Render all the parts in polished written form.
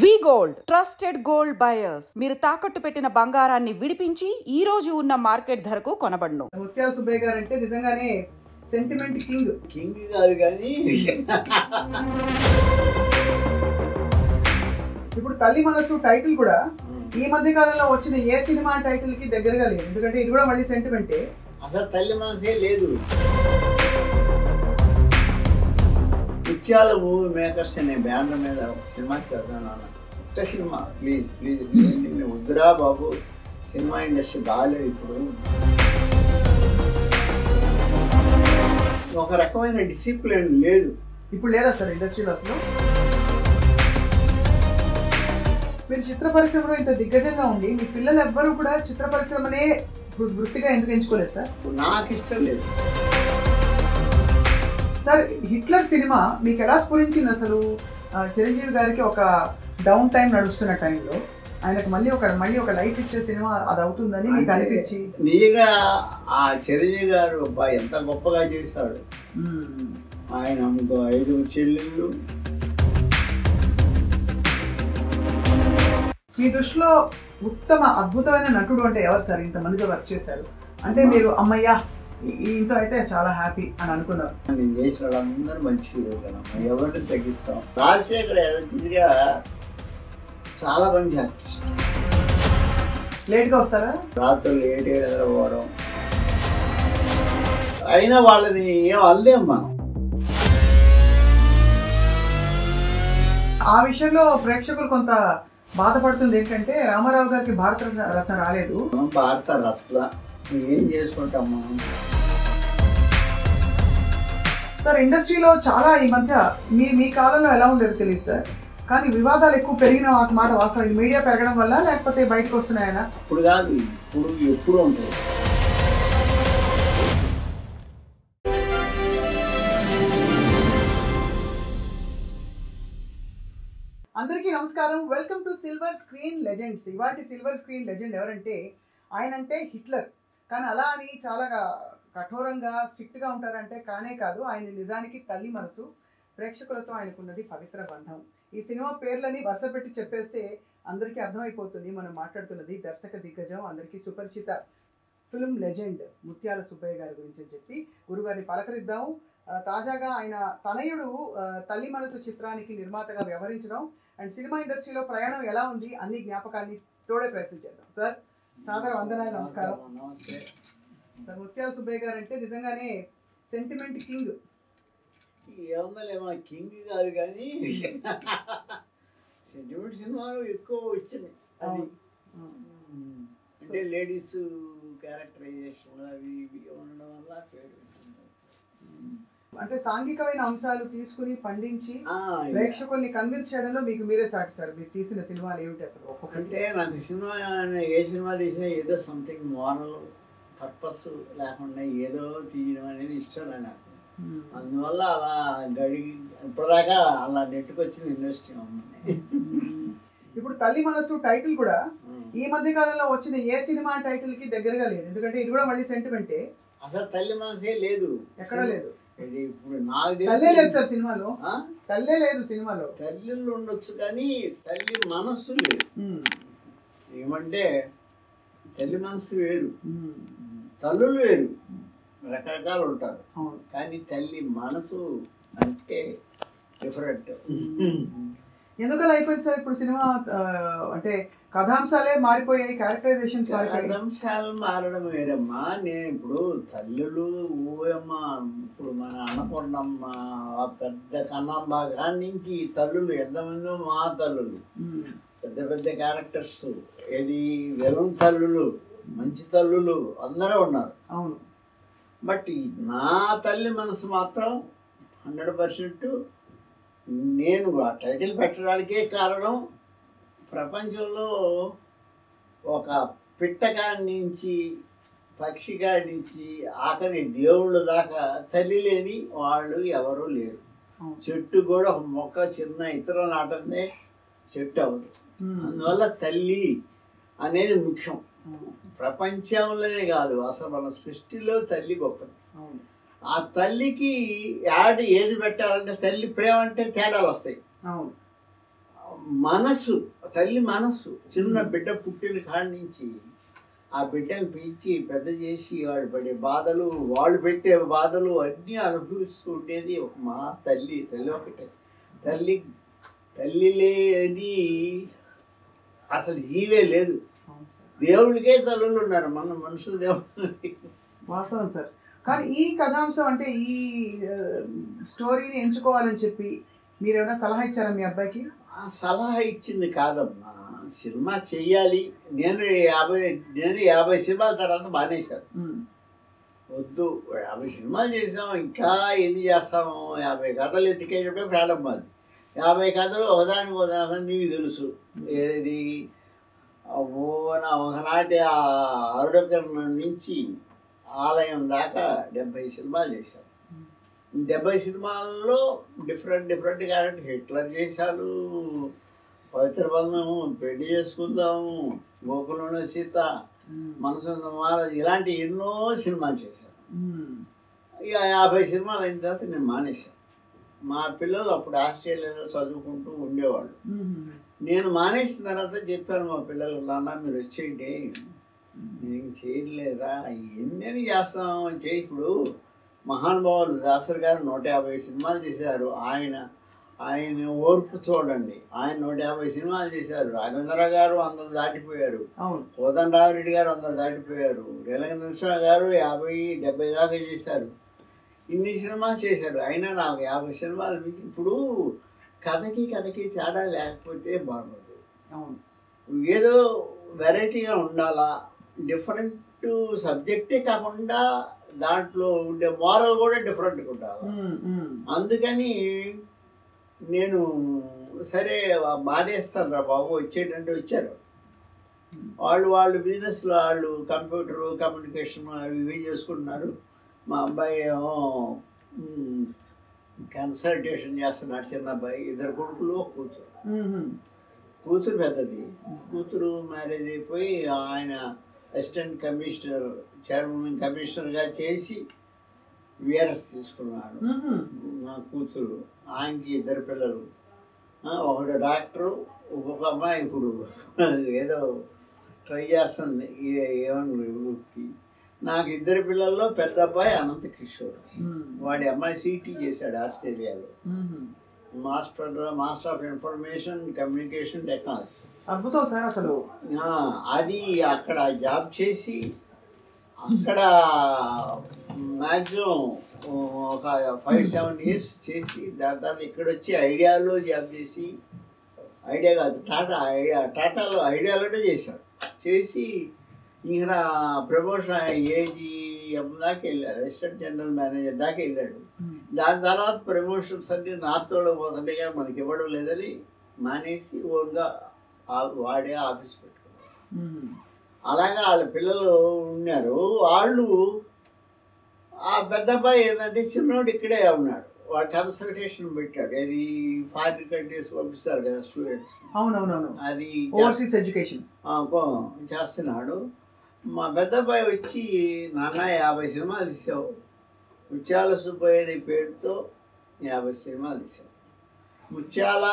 వి gold trusted gold buyers మీరు తాకట్టు పెట్టిన బంగారాన్ని విడిపించి ఈ రోజు ఉన్న మార్కెట్ ధరకు కొనబడును. ముత్యాల సుబ్బయ్య గారు అంటే నిజంగానే సెంటిమెంట్ కింగ్ కాదు కానీ ఇప్పుడు తల్లి మనసు టైటిల్ కూడా ఈ మధ్య కాలంలో వచ్చిన ఏ సినిమా టైటిల్ కి దగ్గరగా లేదు. ఎందుకంటే ఇది కూడా మళ్ళీ సెంటిమెంటే. అసలు తల్లి మనసే లేదు. ముత్యాల మూవీ మేకర్స్ అనే బ్యానర్ మీద ఒక సినిమా చేద్దాం నాన్న. ఒక్క సినిమా ప్లీజ్ ప్లీజ్ వద్దురా బాబు, సినిమా ఇండస్ట్రీ బాగాలేదు ఇప్పుడు. ఒక రకమైన డిసిప్లిన్ లేదు ఇప్పుడు. లేదా సార్ ఇండస్ట్రీలో అసలు మీరు చిత్ర పరిశ్రమలో ఇంత దిగ్గజంగా ఉండి మీ పిల్లలు ఎవ్వరూ కూడా చిత్ర పరిశ్రమనే వృత్తిగా ఎందుకు ఎంచుకోలేదు సార్? నాకు ఇష్టం లేదు సార్. హిట్లర్ సినిమా మీకు ఎలా స్ఫురించింది అసలు? చిరంజీవి గారికి ఒక డౌన్ టైం నడుస్తున్న టైంలో ఆయనకు మళ్ళీ ఒక లైఫ్ ఇచ్చే సినిమా అది అవుతుందని మీకు అనిపించి నిజంగా ఆ చిరంజీవి గారు ఎంత గొప్పగా చేశాడు. ఆయన 5 చెల్లెళ్ళు. మీ దృష్టిలో ఉత్తమ అద్భుతమైన నటుడు అంటే ఎవరు సార్? ఇంతమందితో వర్క్ చేశారు అంటే మీరు అమ్మయ్యా ఇంతో అయితే చాలా హ్యాపీ అని అనుకున్నారు. నేను చేసిన వాళ్ళందరూ మంచి హీరో కదమ్మా, ఎవరిని తగ్గిస్తాం. రాజశేఖర్ యాక్చువల్గా చాలా మంచి ఆర్టిస్ట్. లేట్గా వస్తారా? రాత్రులు లేట్గా నిద్రపోవడం, అయినా వాళ్ళని ఏం అనలేం మనం. ఆ విషయంలో ప్రేక్షకులు కొంత బాధపడుతుంది ఏంటంటే రామారావు గారికి భారత రత్న రాలేదు. భారత రత్న ఏం చేసుకుంటాం మనం. సార్ ఇండస్ట్రీలో చాలా ఈ మధ్య మీ కాలంలో ఎలా ఉండేది తెలియదు సార్, కానీ వివాదాలు ఎక్కువ పెరిగిన మాట వాస్తవం. ఇది మీడియా పెరగడం వల్ల లేకపోతే బయటకు వస్తున్నాయనా? ఇప్పుడు కాదు, ఇప్పుడు ఎప్పుడు ఉంటుంది. అందరికీ నమస్కారం. Welcome to silver screen legends. ఇవాటి సిల్వర్ స్క్రీన్ లెజెండ్ ఎవరంటే ఆయన అంటే హిట్లర్. కానీ అలా అని చాలా కఠోరంగా స్ట్రిక్ట్గా ఉంటారంటే కానే కాదు. ఆయన నిజానికి తల్లి మనసు. ప్రేక్షకులతో ఆయనకున్నది పవిత్ర బంధం. ఈ సినిమా పేర్లని వరుస పెట్టి చెప్పేస్తే అందరికీ అర్థమైపోతుంది మనం మాట్లాడుతున్నది దర్శక దిగ్గజం, అందరికీ సుపరిచిత ఫిల్మ్ లెజెండ్ ముత్యాల సుబ్బయ్య గారి గురించి చెప్పి గురుగారిని పలకరిద్దాము. తాజాగా ఆయన తనయుడు తల్లి మనసు చిత్రానికి నిర్మాతగా వ్యవహరించడం అండ్ సినిమా ఇండస్ట్రీలో ప్రయాణం ఎలా ఉంది అన్ని జ్ఞాపకాన్ని తోడే ప్రయత్నం చేద్దాం. సార్ సాదర వందనాలు, నమస్కారం. నమస్తే సార్. ముత్యాల సుబ్బయ్య గారు అంటే నిజంగానే సెంటిమెంట్ కింగ్. ఏమన్నా కింగ్ కాదు కానీ సెంటిమెంట్ సినిమాలు ఎక్కువ వచ్చినాయి. అది అంటే లేడీస్ క్యారెక్టరైజేషన్ అవి ఇవి ఉండడం వల్ల పేరు అంటే సాంఘికమైన అంశాలు తీసుకుని పండించి ప్రేక్షకుల్ని కన్విన్స్ చేయడంలో మీకు మీరే సాటి సార్. మీరు తీసిన సినిమాలు ఏమిటి అసలు? అంటే నాకు సినిమా ఏ సినిమా తీసినా ఏదో సంథింగ్ మోరల్ పర్పస్ లేకుండా ఏదో తీయడం అనేది ఇష్టం నాకు. అందువల్ల అలా ఇప్పటిదాకా అలా నెట్టుకొచ్చింది ఇండస్ట్రీ. ఇప్పుడు తల్లి మనసు టైటిల్ కూడా ఈ మధ్య కాలంలో వచ్చిన ఏ సినిమా టైటిల్ కి దగ్గరగా లేదు. ఎందుకంటే ఇది కూడా మళ్ళీ సెంటిమెంటే. అసలు తల్లి మనసే లేదు, ఎక్కడ లేదు. ఇప్పుడు నాకు తల్లే లేదు సార్ సినిమాలో. తల్లే లేదు సినిమాలో. తల్లిళ్ళు ఉండొచ్చు కానీ తల్లి మనస్సు లేదు. ఏమంటే తల్లి మనసు వేరు, తల్లులు వేరు, రకరకాలు ఉంటారు. కానీ తల్లి మనసు అంటే డిఫరెంట్. ఎందుకలా అయిపోయింది సార్ ఇప్పుడు సినిమా? అంటే కథాంశాలే మారిపోయాయి, క్యారెక్టరైజేషన్స్ మారిపోయాయి. కథాంశాలు మారడం వేరమ్మా. నేను ఇప్పుడు తల్లులు ఊయమ్మ, ఇప్పుడు మన అన్నపూర్ణమ్మ, పెద్ద కన్నమ్మ కాడి నుంచి తల్లులు ఎంతమందో మా తల్లులు, పెద్ద పెద్ద క్యారెక్టర్స్, ఏది విలన్ తల్లులు, మంచి తల్లులు అందరూ ఉన్నారు. అవును. బట్ నా తల్లి మనసు మాత్రం 100%. నేను ఆ టైటిల్ పెట్టడానికే కారణం ప్రపంచంలో ఒక పిట్టకాడి నుంచి పక్షికాడి నుంచి ఆఖరి దేవుళ్ళ దాకా తల్లి లేని వాళ్ళు ఎవరూ లేరు. చెట్టు కూడా ఒక మొక్క చిన్న ఇతర నాటందే చెట్టు అవ్వదు. అందువల్ల తల్లి అనేది ముఖ్యం. ప్రపంచంలోనే కాదు, అసలు మన సృష్టిలో తల్లి గొప్పది. ఆ తల్లికి యాడ్ ఏది పెట్టాలంటే తల్లి ప్రేమ అంటే తేడాలు వస్తాయి. మనసు, తల్లి మనసు, చిన్న బిడ్డ పుట్టిన కాడి నుంచి ఆ బిడ్డను పెంచి పెద్ద చేసి వాళ్ళు పడే బాధలు, వాళ్ళు పెట్టే బాధలు అన్నీ అనుభవిస్తూ ఉండేది ఒక మా తల్లి. తల్లి ఒకటే. తల్లి లేని అసలు జీవే లేదు. దేవుడికే తల్లులు ఉన్నారు, మన మనుషులు దేవుడు. వాస్తవం సార్. కానీ ఈ కథాంశం అంటే ఈ స్టోరీని ఎంచుకోవాలని చెప్పి మీరు ఏమైనా సలహా ఇచ్చారా మీ అబ్బాయికి? ఆ సలహా ఇచ్చింది కాదమ్మా, సినిమా చెయ్యాలి. నేను 50 సినిమాల తర్వాత మానేశాను. వద్దు, 50 సినిమాలు చేసాం, ఇంకా ఎన్ని చేస్తాము? 50 కథలు ఎత్తికేటప్పుడే ప్రాణం మాది. 50 కథలు ఒకదాని నీకు తెలుసు. ఏది ఒకనాటి ఆరుడకరణ నుంచి ఆలయం దాకా 70 సినిమాలు చేశాను. 70 సినిమాల్లో డిఫరెంట్ క్యారెక్టర్. హిట్లర్ చేశాను, పవిత్ర బంధము, పెళ్లి చేసుకుందాము, గోకులంలో సీత, మనసున్న మాల, ఇలాంటి ఎన్నో సినిమాలు చేశాను. ఇక 50 సినిమాలు అయిన తర్వాత నేను మానేశాను. మా పిల్లలు అప్పుడు ఆస్ట్రేలియాలో చదువుకుంటూ ఉండేవాళ్ళు. నేను మానేసిన తర్వాత చెప్పాను మా పిల్లలు, నాన్న మీరు వచ్చేయండి, నేను చేయలేదా, ఎన్ని చేస్తాం చేయి. ఇప్పుడు మహానుభావులు దాసరి గారు 150 సినిమాలు చేశారు. ఆయన ఓర్పు చూడండి, ఆయన 150 సినిమాలు చేశారు. రాఘవేంద్రరావు గారు 100 దాటిపోయారు, కోదండరామిరెడ్డి గారు 100 దాటిపోయారు, రేలంగ గారు 50-70 దాకా చేశారు. ఇన్ని సినిమాలు చేశారు. అయినా నాకు 50 సినిమాలు మించి. ఇప్పుడు కథకి తేడా లేకపోతే బాగోదు. ఏదో వెరైటీగా ఉండాలా, డిఫరెంట్ సబ్జెక్టే కాకుండా దాంట్లో ఉండే మోరల్ కూడా డిఫరెంట్గా ఉండాలి. అందుకని నేను సరే మానేస్తాను రా బాబు, వచ్చేటంటే వచ్చారు. వాళ్ళు బిజినెస్లో వాళ్ళు కంప్యూటరు, కమ్యూనికేషన్ అవి ఇవి చేసుకుంటున్నారు. మా అబ్బాయి ఏమో కన్సల్టేషన్ చేస్తున్నాడు. చిన్న అబ్బాయి, 2 కొడుకులు, కూతురు పెద్దది. కూతురు మ్యారేజ్ అయిపోయి ఆయన అసిస్టెంట్ కమిషనర్, చైర్మన్ కమిషనర్గా చేసి విఆర్ఎస్ తీసుకున్నాడు. మా కూతురు, ఆయనకి 2 పిల్లలు, ఒకడు డాక్టరు, ఒక్కొక్క అమ్మాయి ఇప్పుడు ఏదో ట్రై చేస్తుంది ఏమన్నా. నాకు 2 పిల్లల్లో పెద్ద అబ్బాయి అనంత కిషోర్, వాడి అమ్మాయి సిటీ చేశాడు ఆస్ట్రేలియాలో, master of information communication technology. అద్భుతం సార్ అసలు. అది అక్కడ జాబ్ చేసి, అక్కడ మ్యాక్సిమం ఒక 5-7 ఇయర్స్ చేసి, దాని తర్వాత ఇక్కడ వచ్చి ఐడియాలో జాబ్ చేసి, ఐడియా కాదు టాటాలో ఐడియాలోనే చేశాడు. చేసి ఇక్కడ ప్రమోషన్ ఏజీఎం దాకా వెళ్ళాడు, అసిస్టెంట్ జనరల్ మేనేజర్ దాకా వెళ్ళాడు. దాని తర్వాత ప్రమోషన్స్ అన్ని నార్త్లో పోతుంటే కానీ మనకి ఇవ్వడం లేదని మానేసి ఓన్గా వాడే ఆఫీస్ పెట్టుకున్నాడు. అలాగా వాళ్ళ పిల్లలు ఉన్నారు. వాళ్ళు ఆ పెద్ద అబ్బాయి ఏంటంటే చిన్నోడు ఇక్కడే ఉన్నాడు, వాడు కన్సల్టేషన్ పెట్టాడు. అది ఫారిన్ కంట్రీస్ పంపిస్తారు కదా స్టూడెంట్స్, అది ఓవర్సీస్ ఎడ్యుకేషన్ చేస్తున్నాడు. మా పెద్ద అబ్బాయి వచ్చి, నాన్న 50 సినిమాలు తీసావు, ముత్యాల సుబ్బయ్య అనే పేరుతో 50 సినిమాలు తీసావు. ముత్యాల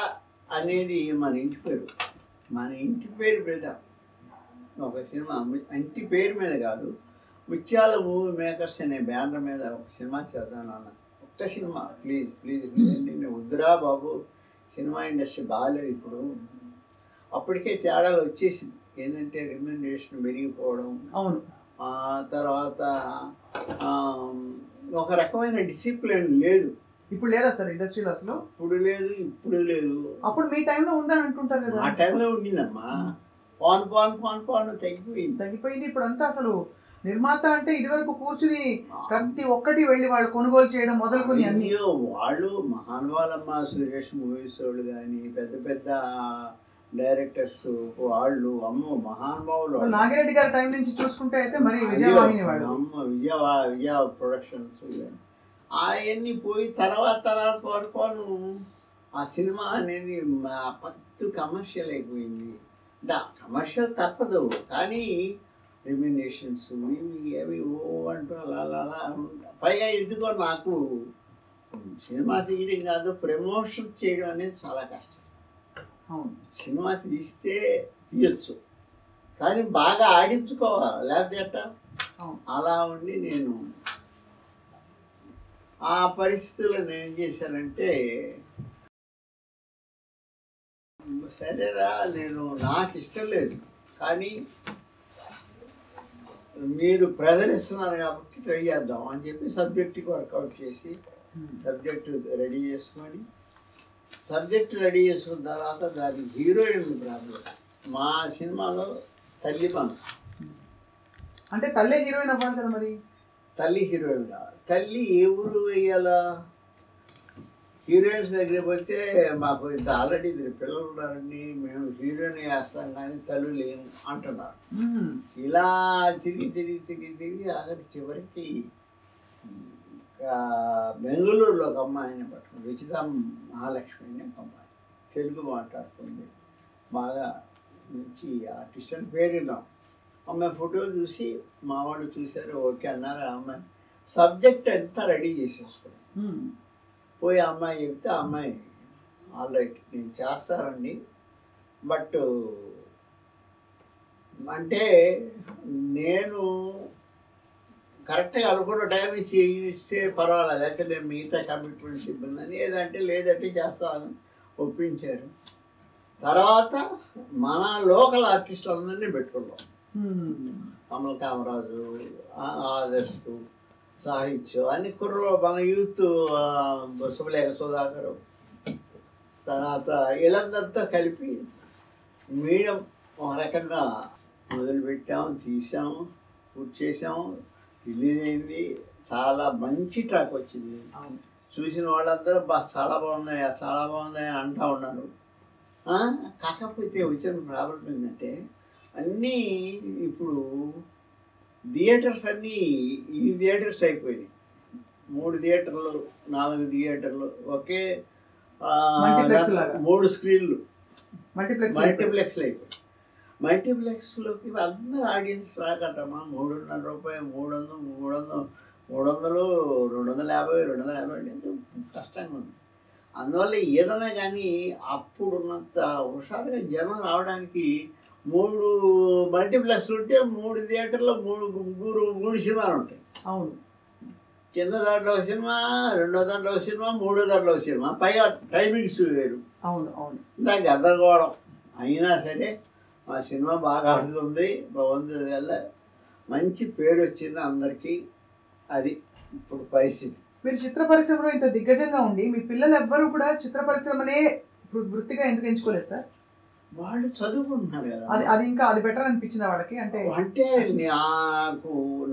అనేది మన ఇంటి పేరు, మన ఇంటి పేరు మీద ఒక సినిమా, ఇంటి పేరు మీద కాదు, ముత్యాల మూవీ మేకర్స్ అనే బ్యానర్ మీద ఒక సినిమా చేద్దాం నాన్న, ఒక్క సినిమా ప్లీజ్ నేను వద్దురా బాబు, సినిమా ఇండస్ట్రీ బాగాలేదు ఇప్పుడు. అప్పటికే తేడాలు వచ్చేసింది. ఏంటంటే రెమ్యునరేషన్ పెరిగిపోవడం, తర్వాత ఒక రకమైన డిసిప్లిన్ లేదు. ఇప్పుడు లేదా సార్ ఇండస్ట్రీలో అసలు? ఇప్పుడు లేదు. అప్పుడు మీ టైంలో ఉందని అంటుంటారు కదా? ఆ టైంలో ఉండిందమ్మా. పాన్ తగ్గిపోయింది. ఇప్పుడు అంతా అసలు నిర్మాత అంటే ఇదివరకు కూర్చుని ప్రతి ఒక్కటి వెళ్ళి వాళ్ళు కొనుగోలు చేయడం మొదలుకొని అన్ని. వాళ్ళు మహానుభావులమ్మ, సురేష్ మూవీస్ వాళ్ళు కానీ పెద్ద డైరెక్టర్స్ వాళ్ళు, అమ్మ మహానుభావులు. నాగిరెడ్డి గారి టైం నుంచి చూసుకుంటే అయితే మరి విజయవాహిని వాళ్ళు, అమ్మ విజయ ప్రొడక్షన్స్ అవన్నీ పోయి తర్వాత పోను ఆ సినిమా అనేది పత్తు కమర్షియల్ అయిపోయింది. కమర్షియల్ తప్పదు, కానీ రెమ్యునరేషన్స్ ఇవి అంటూ అలా పైగా ఎందుకో నాకు సినిమా తీయడం కాదు, ప్రమోషన్ చేయడం అనేది చాలా కష్టం. సినిమా తీస్తే తీయచ్చు, కానీ బాగా ఆడించుకోవాలి, లేకపోతే ఎట్టా. అలా ఉండి నేను ఆ పరిస్థితుల్లో నేను ఏం చేశానంటే, సరేరా నేను నాకు ఇష్టం లేదు కానీ మీరు ప్రెజర్ ఇస్తున్నారు కాబట్టి ట్రై చేద్దాం అని చెప్పి సబ్జెక్ట్కి వర్కౌట్ చేసి సబ్జెక్టు రెడీ చేసుకొని, సబ్జెక్ట్ రెడీ చేసుకున్న తర్వాత దాని హీరోయిన్ ప్రాబ్లం. మా సినిమాలో తల్లి మన అంటే తల్లి హీరోయిన్ అవ్వాలి కదా, మరి తల్లి హీరోయిన్ కావాలి. తల్లి ఏ ఊరు వేయాలా? హీరోయిన్స్ దగ్గరికి పోతే మాకు ఇంత ఆల్రెడీ ఇద్దరు పిల్లలు ఉన్నారండి, మేము హీరోయిన్ వేస్తాం కానీ తల్లు లేము అంటున్నారు. ఇలా తిరిగి ఆఖరి చివరికి బెంగళూరులో ఒక అమ్మాయిని పట్టుకుని, రుచిత మహాలక్ష్మి అని ఒక అమ్మాయి, తెలుగు మాట్లాడుతుంది, బాగా మంచి ఆర్టిస్ట్ అని పేరున్నాం. అమ్మాయి ఫోటోలు చూసి మా వాళ్ళు చూశారు, ఓకే అన్నారు. ఆ అమ్మాయి సబ్జెక్ట్ అంతా రెడీ చేసేసుకున్నాం. పోయి అమ్మాయి చెప్తే ఆ అమ్మాయి ఆల్ రైట్ నేను చేస్తానండి, బట్ అంటే నేను కరెక్ట్గా అనుకున్న టైం ఇస్తే పర్వాలేదు, లేకపోతే నేను మిగతా కమిట్మెంట్స్ ఇబ్బంది అని, లేదంటే చేస్తామని ఒప్పించారు. తర్వాత మన లోకల్ ఆర్టిస్టులు అందరినీ పెట్టుకున్నాం. కమల్ కామరాజు, ఆదర్శ్, సాహిత్యం అన్ని కుర్ర మన యూత్, సుబలేఖ సుధాకర్, తర్వాత వీళ్ళందరితో కలిపి మీడియం ఒక రకంగా మొదలుపెట్టాము, తీసాము, పూర్తి చేసాము, రిలీజ్ అయింది. చాలా మంచి ట్రాక్ వచ్చింది. చూసిన వాళ్ళందరూ చాలా బాగున్నాయి అని అంటూ ఉన్నారు. కాకపోతే వచ్చిన ప్రాబ్లం ఏంటంటే, అన్నీ ఇప్పుడు థియేటర్స్ అన్నీ ఈ థియేటర్స్ అయిపోయినాయి. 3 థియేటర్లు 4 థియేటర్లు ఒకే 3 స్క్రీన్లు మల్టీప్లెక్స్లు అయిపోయాయి. మల్టీప్లెక్స్లోకి అందరూ ఆడియన్స్ రాకటమ్మా. 3.5 రూపాయలు 300 250 అంటే కష్టంగా ఉంది. అందువల్ల ఏదైనా కానీ అప్పుడున్నంత హుషారుగా జనం రావడానికి 3 మల్టీప్లెక్స్లు ఉంటే 3 థియేటర్లో 3 సినిమాలు ఉంటాయి. అవును, కింద దాంట్లో ఒక సినిమా, రెండో దాంట్లో ఒక సినిమా, మూడో దాంట్లో ఒక సినిమా, పైగా టైమింగ్స్ వేరు. అవును అవును దానికి గందరగోళం. అయినా సరే మా సినిమా బాగా ఆడుతుంది, భగవంతుడి వల్ల మంచి పేరు వచ్చింది అందరికీ. అది ఇప్పుడు పరిస్థితి. మీరు చిత్ర పరిశ్రమలో ఇంత దిగ్గజంగా ఉండి మీ పిల్లలు ఎవ్వరూ కూడా చిత్ర పరిశ్రమనే వృత్తిగా ఎందుకు ఎంచుకోలేదు సార్? వాళ్ళు చదువుకుంటున్నారు కదా, అది ఇంకా అది బెటర్ అనిపించిన వాళ్ళకి. అంటే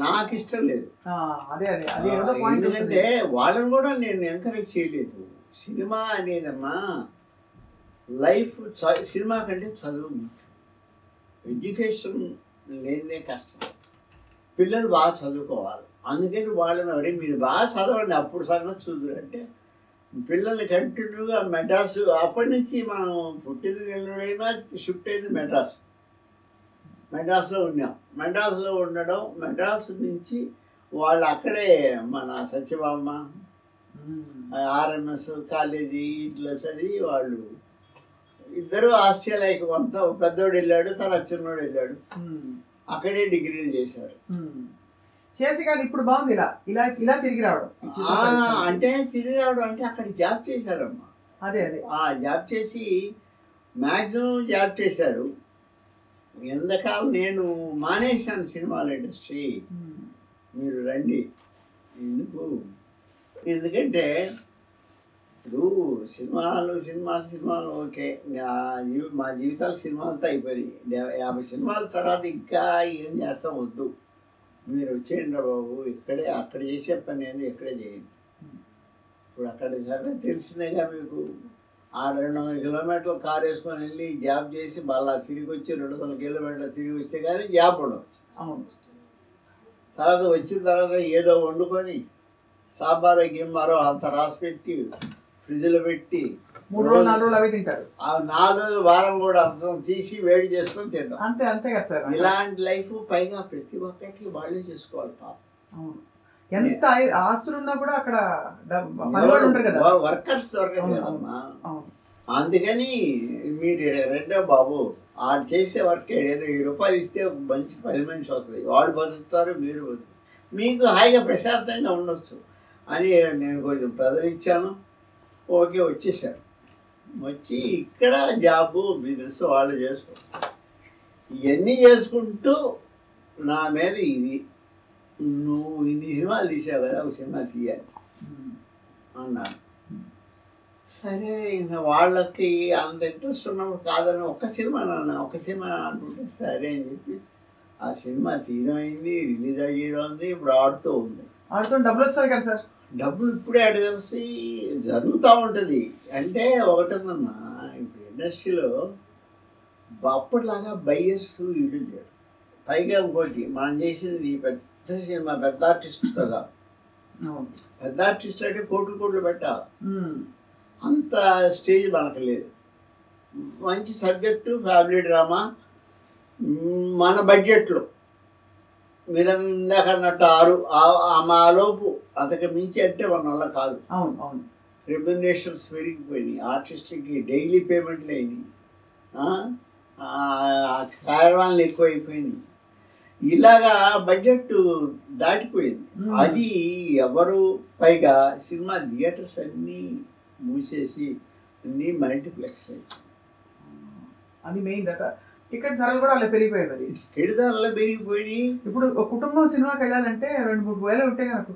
నాకు ఇష్టం లేదు. అదే ఎందుకంటే వాళ్ళని కూడా నేను ఎంకరేజ్ చేయలేదు. సినిమా అనేదమ్మా లైఫ్, సినిమా కంటే చదువు ముఖ్యం. ఎడ్యుకేషన్ లేనిదే కష్టం. పిల్లలు బాగా చదువుకోవాలి. అందుకని వాళ్ళని మీరు బాగా చదవండి అప్పుడు సంగతి చూద్దరు అంటే, పిల్లల్ని కంటిన్యూగా మెడ్రాస్, అప్పటి నుంచి మనం పుట్టింది నెల్లూరైనా షిఫ్ట్ అయింది మెడ్రాస్లో ఉన్నాం. మెడ్రాస్లో ఉండడం, మెడ్రాస్ నుంచి వాళ్ళు అక్కడే మన సత్యభామ, ఆర్ఎంఎస్ కాలేజీ ఇట్లా చదివి వాళ్ళు ఇద్దరు ఆస్ట్రేలియాకి కొంత పెద్దోడు వెళ్ళాడు, తర్వాత చిన్నోడు వెళ్ళాడు, అక్కడే డిగ్రీలు చేశారు. చేసి కానీ ఇప్పుడు బాగుంది ఇలా తిరిగి రావడం. అంటే తిరిగి రావడం అంటే అక్కడ జాబ్ చేశారమ్మా. అదే జాబ్ చేసి మ్యాక్సిమం జాబ్ చేశారు. ఎంతకాలం నేను మానేశాను సినిమాల ఇండస్ట్రీ. మీరు రండి. ఎందుకంటే ఇప్పుడు సినిమాలు ఓకే, మా జీవితాలు సినిమాలతో అయిపోయినాయి. 50 సినిమాల తర్వాత ఇంకా ఏం చేస్తాం వద్దు, మీరు వచ్చేయండి బాబు, అక్కడ చేసే పని అనేది ఇక్కడే చేయండి. ఇప్పుడు అక్కడ తెలిసిందేగా మీకు. 200 కిలోమీటర్లు కారు వేసుకొని వెళ్ళి జాబ్ చేసి మళ్ళీ తిరిగి వచ్చి 200 కిలోమీటర్లు తిరిగి వస్తే కానీ జాబ్ ఉండవచ్చు. తర్వాత వచ్చిన తర్వాత ఏదో వండుకొని సాంబారో గిమ్మారో అంత రాసి పెట్టి ఫ్రిడ్జ్లో పెట్టి 3 రోజులు 4 రోజులు అవి తింటారు. 4 రోజులు వారం కూడా అంతం తీసి వేడి చేసుకొని తింటాం. అంతే కదా సార్. ఇలాంటి లైఫ్ పైగా ప్రతి ఒక్కరికి వాళ్ళే చేసుకోవాలి పాపం. అవును, ఎంత ఆస్తులు ఉన్నా కూడా అక్కడ వర్కర్స్ దొరకదు కదమ్మా. అందుకని మీరు రెండో బాబు ఆడు చేసే వర్క్ ఏదో ₹10 ఇస్తే ఒక మంచి పని మనిషి వస్తుంది, వాడు బతుకుతారు, మీరు బతుకుతారు, మీకు హాయిగా ప్రశాంతంగా ఉండొచ్చు అని నేను కొంచెం ప్రెజర్ ఇచ్చాను. ఓకే, వచ్చేసారు. వచ్చి ఇక్కడ జాబు బిజినెస్ వాళ్ళు చేసుకుంటారు. ఇవన్నీ చేసుకుంటూ నా మీద ఇది, నువ్వు ఇన్ని సినిమాలు తీసావు కదా, ఒక సినిమా తీయాలి అన్నారు. సరే, ఇంకా వాళ్ళకి అంత ఇంట్రెస్ట్ ఉన్నప్పుడు కాదని ఒక సినిమా అంటుంటే సరే అని చెప్పి ఆ సినిమా తీయడం అయింది, రిలీజ్ అయ్యడం ఉంది, ఇప్పుడు ఆడుతూ ఉంది. ఆడుతూ డబ్బులు వస్తాయి కదా సార్? డబ్బులు ఇప్పుడే ఆడ తెలిసి జరుగుతూ ఉంటుంది. అంటే ఒకటిందన్నా, ఇప్పుడు ఇండస్ట్రీలో అప్పటిలాగా బయ్యర్స్ ఇల్లు లేరు. పైగా ఇంకోటి, మనం చేసింది పెద్ద సినిమా, పెద్ద ఆర్టిస్ట్తో కాదు. పెద్ద ఆర్టిస్ట్ అంటే కోట్లు పెట్టాలి, అంత స్టేజ్ మనకు లేదు. మంచి సబ్జెక్టు, ఫ్యామిలీ డ్రామా, మన బడ్జెట్లో మీరు ఇందాక అన్నట్టు 6 మాలోపు అంతకు మించి అంటే మన వల్ల కాదు. అవును. రెమ్యునరేషన్స్ పెరిగిపోయినాయి, ఆర్టిస్ట్కి డైలీ పేమెంట్లు అయినాయి, కార్యక్రమాలు ఎక్కువైపోయినాయి. ఇలాగా బడ్జెట్ దాటిపోయింది. అది ఎవరు, పైగా సినిమా థియేటర్స్ అన్నీ మూసేసి అన్నీ మల్టీప్లెక్స్ అది మెయిన్ దాకా. టికెట్ ధరలు కూడా అలా పెరిగిపోయాయి. మరి టికెట్ ధరలు పెరిగిపోయినాయి. ఇప్పుడు ఒక కుటుంబం సినిమాకి వెళ్ళాలంటే 2-3 వేలు ఉంటే కనుక,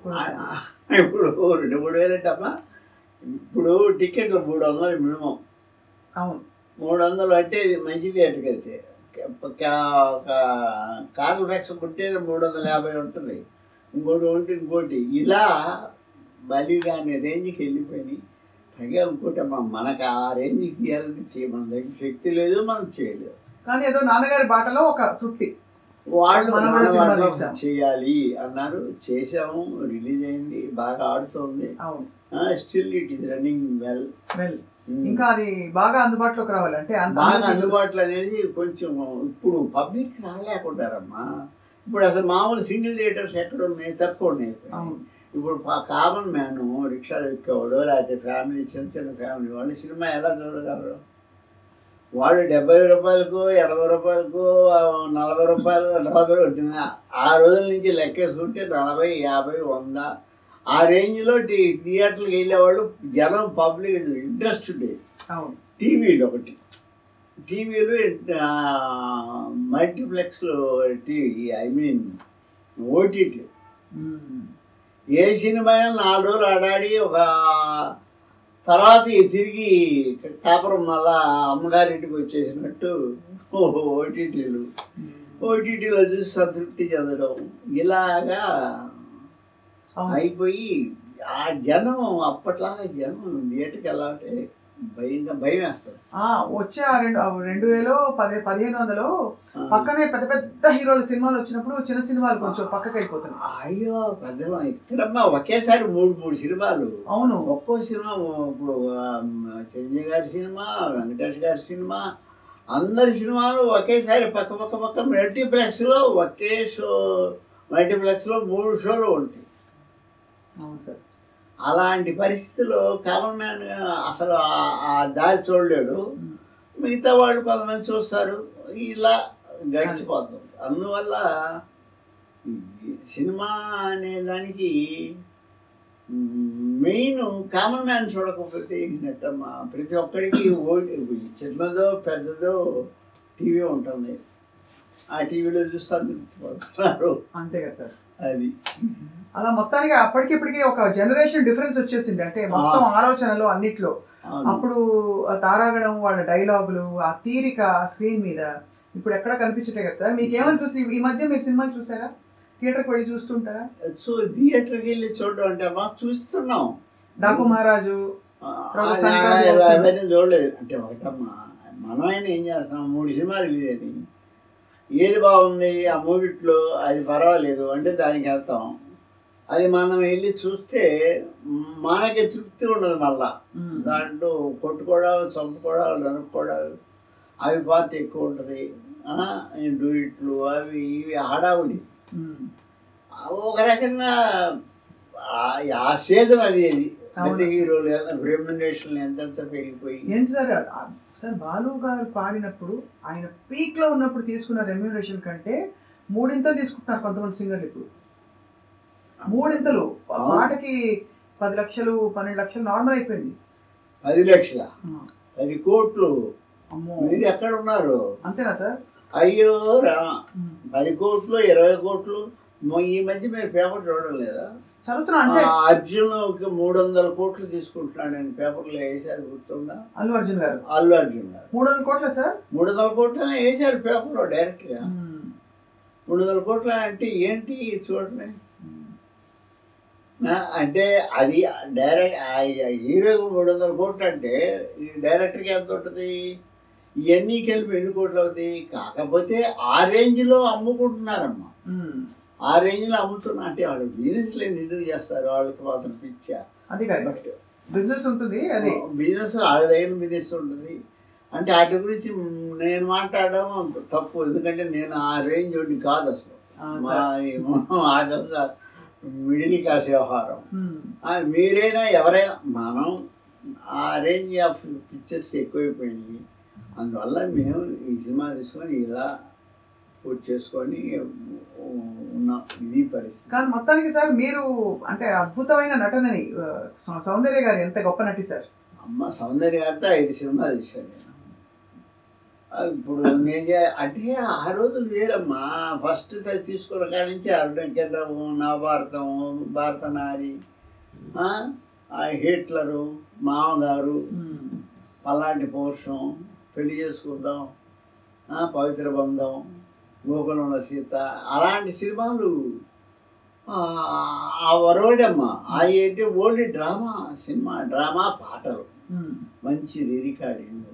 ఇప్పుడు 2-3 వేలు అంటమ్మా. ఇప్పుడు టికెట్లు 300 మినిమం. అవును, 300 అంటే ఇది మంచి థియేటర్కి వెళ్తే. కార్మిక్స్ ఉంటే 350 ఉంటుంది, ఇంకోటి ఇలా బలిగానే రేంజ్కి వెళ్ళిపోయినాయి. పైగా ఇంకోటి అమ్మా, మనకు ఆ రేంజ్కి తీయాలని మన దగ్గర శక్తి లేదు, మనం చేయలేదు. కానీ ఏదో నాన్నగారి బాటలో ఒక తృప్తి, వాళ్ళు చేయాలి అన్నారు, చేసాము, రిలీజ్ అయింది, బాగా ఆడుతుంది. Still it is running well. ఇంకా అది బాగా అందుబాటులోకి రావాలి అంటే బాగా అందుబాటులో అనేది కొంచెం ఇప్పుడు పబ్లిక్ రాలేకుంటారమ్మా. ఇప్పుడు అసలు మామూలు సింగిల్ థియేటర్స్ ఎక్కడ ఉన్నాయి, తక్కువ ఉన్నాయి. ఇప్పుడు కామన్ మ్యాన్ రిక్షా ఎక్కేవాడు, లేకపోతే ఫ్యామిలీ, చిన్న ఫ్యామిలీ వాళ్ళు సినిమా ఎలా చూడగలరు? వాళ్ళు 70 రూపాయలకు, 80 రూపాయలకు, 40 రూపాయలు, 40 ఉంటుంది. ఆ రోజుల నుంచి లెక్కేసుకుంటే 40, 50, 100 ఆ రేంజ్లో థియేటర్కి వెళ్ళేవాళ్ళు. జనం పబ్లిక్ ఇంట్రెస్ట్ ఉండేది. టీవీలు ఒకటి, టీవీలు మల్టీప్లెక్స్లో టీవీ, ఐ మీన్ ఓటీటీ. ఏ సినిమా 4 రోజులు ఆడాడి ఒక తర్వాత తిరిగి కాపురం మళ్ళా అమ్మగారింటికి వచ్చేసినట్టు ఓటీటీలో చూసి సంతృప్తి చెందడం, ఇలాగా అయిపోయి ఆ జనం అప్పట్లాగా జనం థియేటర్కి వెళ్ళాలంటే భయం వేస్తారు. వచ్చే 2015 పక్కనే పెద్ద పెద్ద హీరోల సినిమాలు వచ్చినప్పుడు చిన్న సినిమాలు కొంచెం పక్కకి అయిపోతున్నాయి. అయ్యో పెద్ద ఇక్కడమ్మా ఒకేసారి 3 సినిమాలు. అవును, ఒక్కో సినిమా. ఇప్పుడు చిరంజీవి గారి సినిమా, వెంకటేష్ గారి సినిమా, అందరి సినిమాలు ఒకేసారి పక్క మల్టీప్లెక్స్లో ఒకే షో, మల్టీప్లెక్స్లో 3 షోలు ఉంటాయి. అవును సార్. అలాంటి పరిస్థితుల్లో కామన్ మ్యాన్ అసలు ఆ దారి చూడలేడు. మిగతా వాళ్ళు కొంతమంది చూస్తారు, ఇలా గడిచిపోతుంది. అందువల్ల సినిమా అనే దానికి మెయిన్ కామన్ మ్యాన్ చూడకపోతే ఏంటమ్మా, ప్రతి ఒక్కరికి చిన్నదో పెద్దదో టీవీ ఉంటుంది, ఆ టీవీలో చూస్తారు, అంతే కదా సార్. అది అలా మొత్తానికి అప్పటికిప్పటికి ఒక జనరేషన్ డిఫరెన్స్ వచ్చేసింది. అంటే మొత్తం ఆలోచనలు అన్నిట్లో. అప్పుడు తారాగణం, వాళ్ళ డైలాగులు, ఆ తీరిక స్క్రీన్ మీద ఇప్పుడు ఎక్కడ కనిపించట్లే కదా సార్. మీకు ఏమనిపిస్తుంది? ఈ మధ్య మీరు సినిమాలు చూసారా? థియేటర్కి వెళ్ళి చూస్తుంటారా? సో థియేటర్కి వెళ్ళి చూడడం అంటే అమ్మా చూస్తున్నాం. డాకు మహారాజు అవన్నీ చూడలేదు. అంటే ఒకటమ్మా, మనమైనా ఏం చేస్తాం, 3 సినిమాలు రిలీజ్ అని ఏది బాగుంది ఆ మూవీట్లో అది పర్వాలేదు అంటే దానికి వెళ్తాం. అది మనం వెళ్ళి చూస్తే మనకి తృప్తి ఉండదు. మళ్ళా దాంట్లో కొట్టుకోవడాలు, చంపుకోవడాలు, నరుక్కోవడాలు అవి పార్ట్ ఎక్కువ ఉంటుంది. డూయిట్లు అవి ఇవి హడావుడి. ఒక రకంగా ఆ సీజన్ అది పెద్ద హీరోలు రెమ్యునరేషన్ ఎంత పెరిగిపోయి. ఏంటి సార్ సార్ బాలు గారు పాడినప్పుడు ఆయన పీక్ లో ఉన్నప్పుడు తీసుకున్న రెమ్యూనరేషన్ కంటే 3 ఇంతలు తీసుకుంటున్నారు కొంతమంది సింగర్లు ఇప్పుడు. 3 ఇంతలు పాటకి 10 లక్షలు 12 లక్షలు నార్మల్ అయిపోయింది. 10 లక్షల 10 కోట్లు. మీరు ఎక్కడ ఉన్నారు? అంతేనా సార్? అయ్యో రా, 10 కోట్లు 20 కోట్లు. ఈ మధ్య మీరు పేపర్ చూడడం లేదా? చదువుతున్నా. అంటే అర్జున్ 300 కోట్లు తీసుకుంటున్నాడు నేను పేపర్లో వేసారు, గుర్తుందా? అల్లు అర్జున్ గారు 300 కోట్ల సార్? 300 కోట్లనే వేసారు పేపర్లో డైరెక్ట్ గా. 300 కోట్ల అంటే ఏంటి చూడండి. అంటే అది డైరెక్ట్ హీరోకి 300 కోట్లు అంటే డైరెక్టర్కి ఎంత ఉంటుంది? ఇవన్నీ కలిపి ఎన్ని కోట్లు అవుతాయి? కాకపోతే ఆ రేంజ్లో అమ్ముకుంటున్నారమ్మా. ఆ రేంజ్లో అమ్ముతున్నా అంటే వాళ్ళు బిజినెస్ లేదు ఎందుకు చేస్తారు? వాళ్ళకి మాత్రం పిచ్చా. అది బట్ బిజినెస్ ఉంటుంది, అది బిజినెస్ వాళ్ళ దగ్గర బిజినెస్ ఉంటుంది. అంటే వాటి గురించి నేను మాట్లాడడం తప్పు, ఎందుకంటే నేను ఆ రేంజ్ ఉండి కాదు అసలు. అదంతా మిడిల్ క్లాస్ వ్యవహారం. మీరైనా ఎవరైనా మనం ఆ రేంజ్ ఆఫ్ పిక్చర్స్ ఎక్కువైపోయింది. అందువల్ల మేము ఈ సినిమా తీసుకొని ఇలా పూర్తి చేసుకొని ఉన్నాం. ఇది పరిస్థితి. కానీ మొత్తానికి సార్ మీరు అంటే అద్భుతమైన నటనని సౌందర్య గారు ఎంత గొప్ప నటి సార్. అమ్మ సౌందర్య గారితో 5 సినిమాలు తీశాను నేను. ఇప్పుడు నేను అంటే ఆ రోజులు వేరమ్మా. ఫస్ట్ తీసుకున్న కాడి నుంచి అరుణకిరణము, నవభారతము, భారతనారి, హిట్లరు, మామగారు, పల్లాంటి పౌరుషం, పెళ్లి చేసుకుందాం, పవిత్ర బంధం, గోకులంలో సీత, అలాంటి సినిమాలు ఆ వరవడమ్మా. ఆ ఏంటి ఓన్లీ డ్రామా సినిమా, డ్రామా పాటలు, మంచి రికార్డింగ్.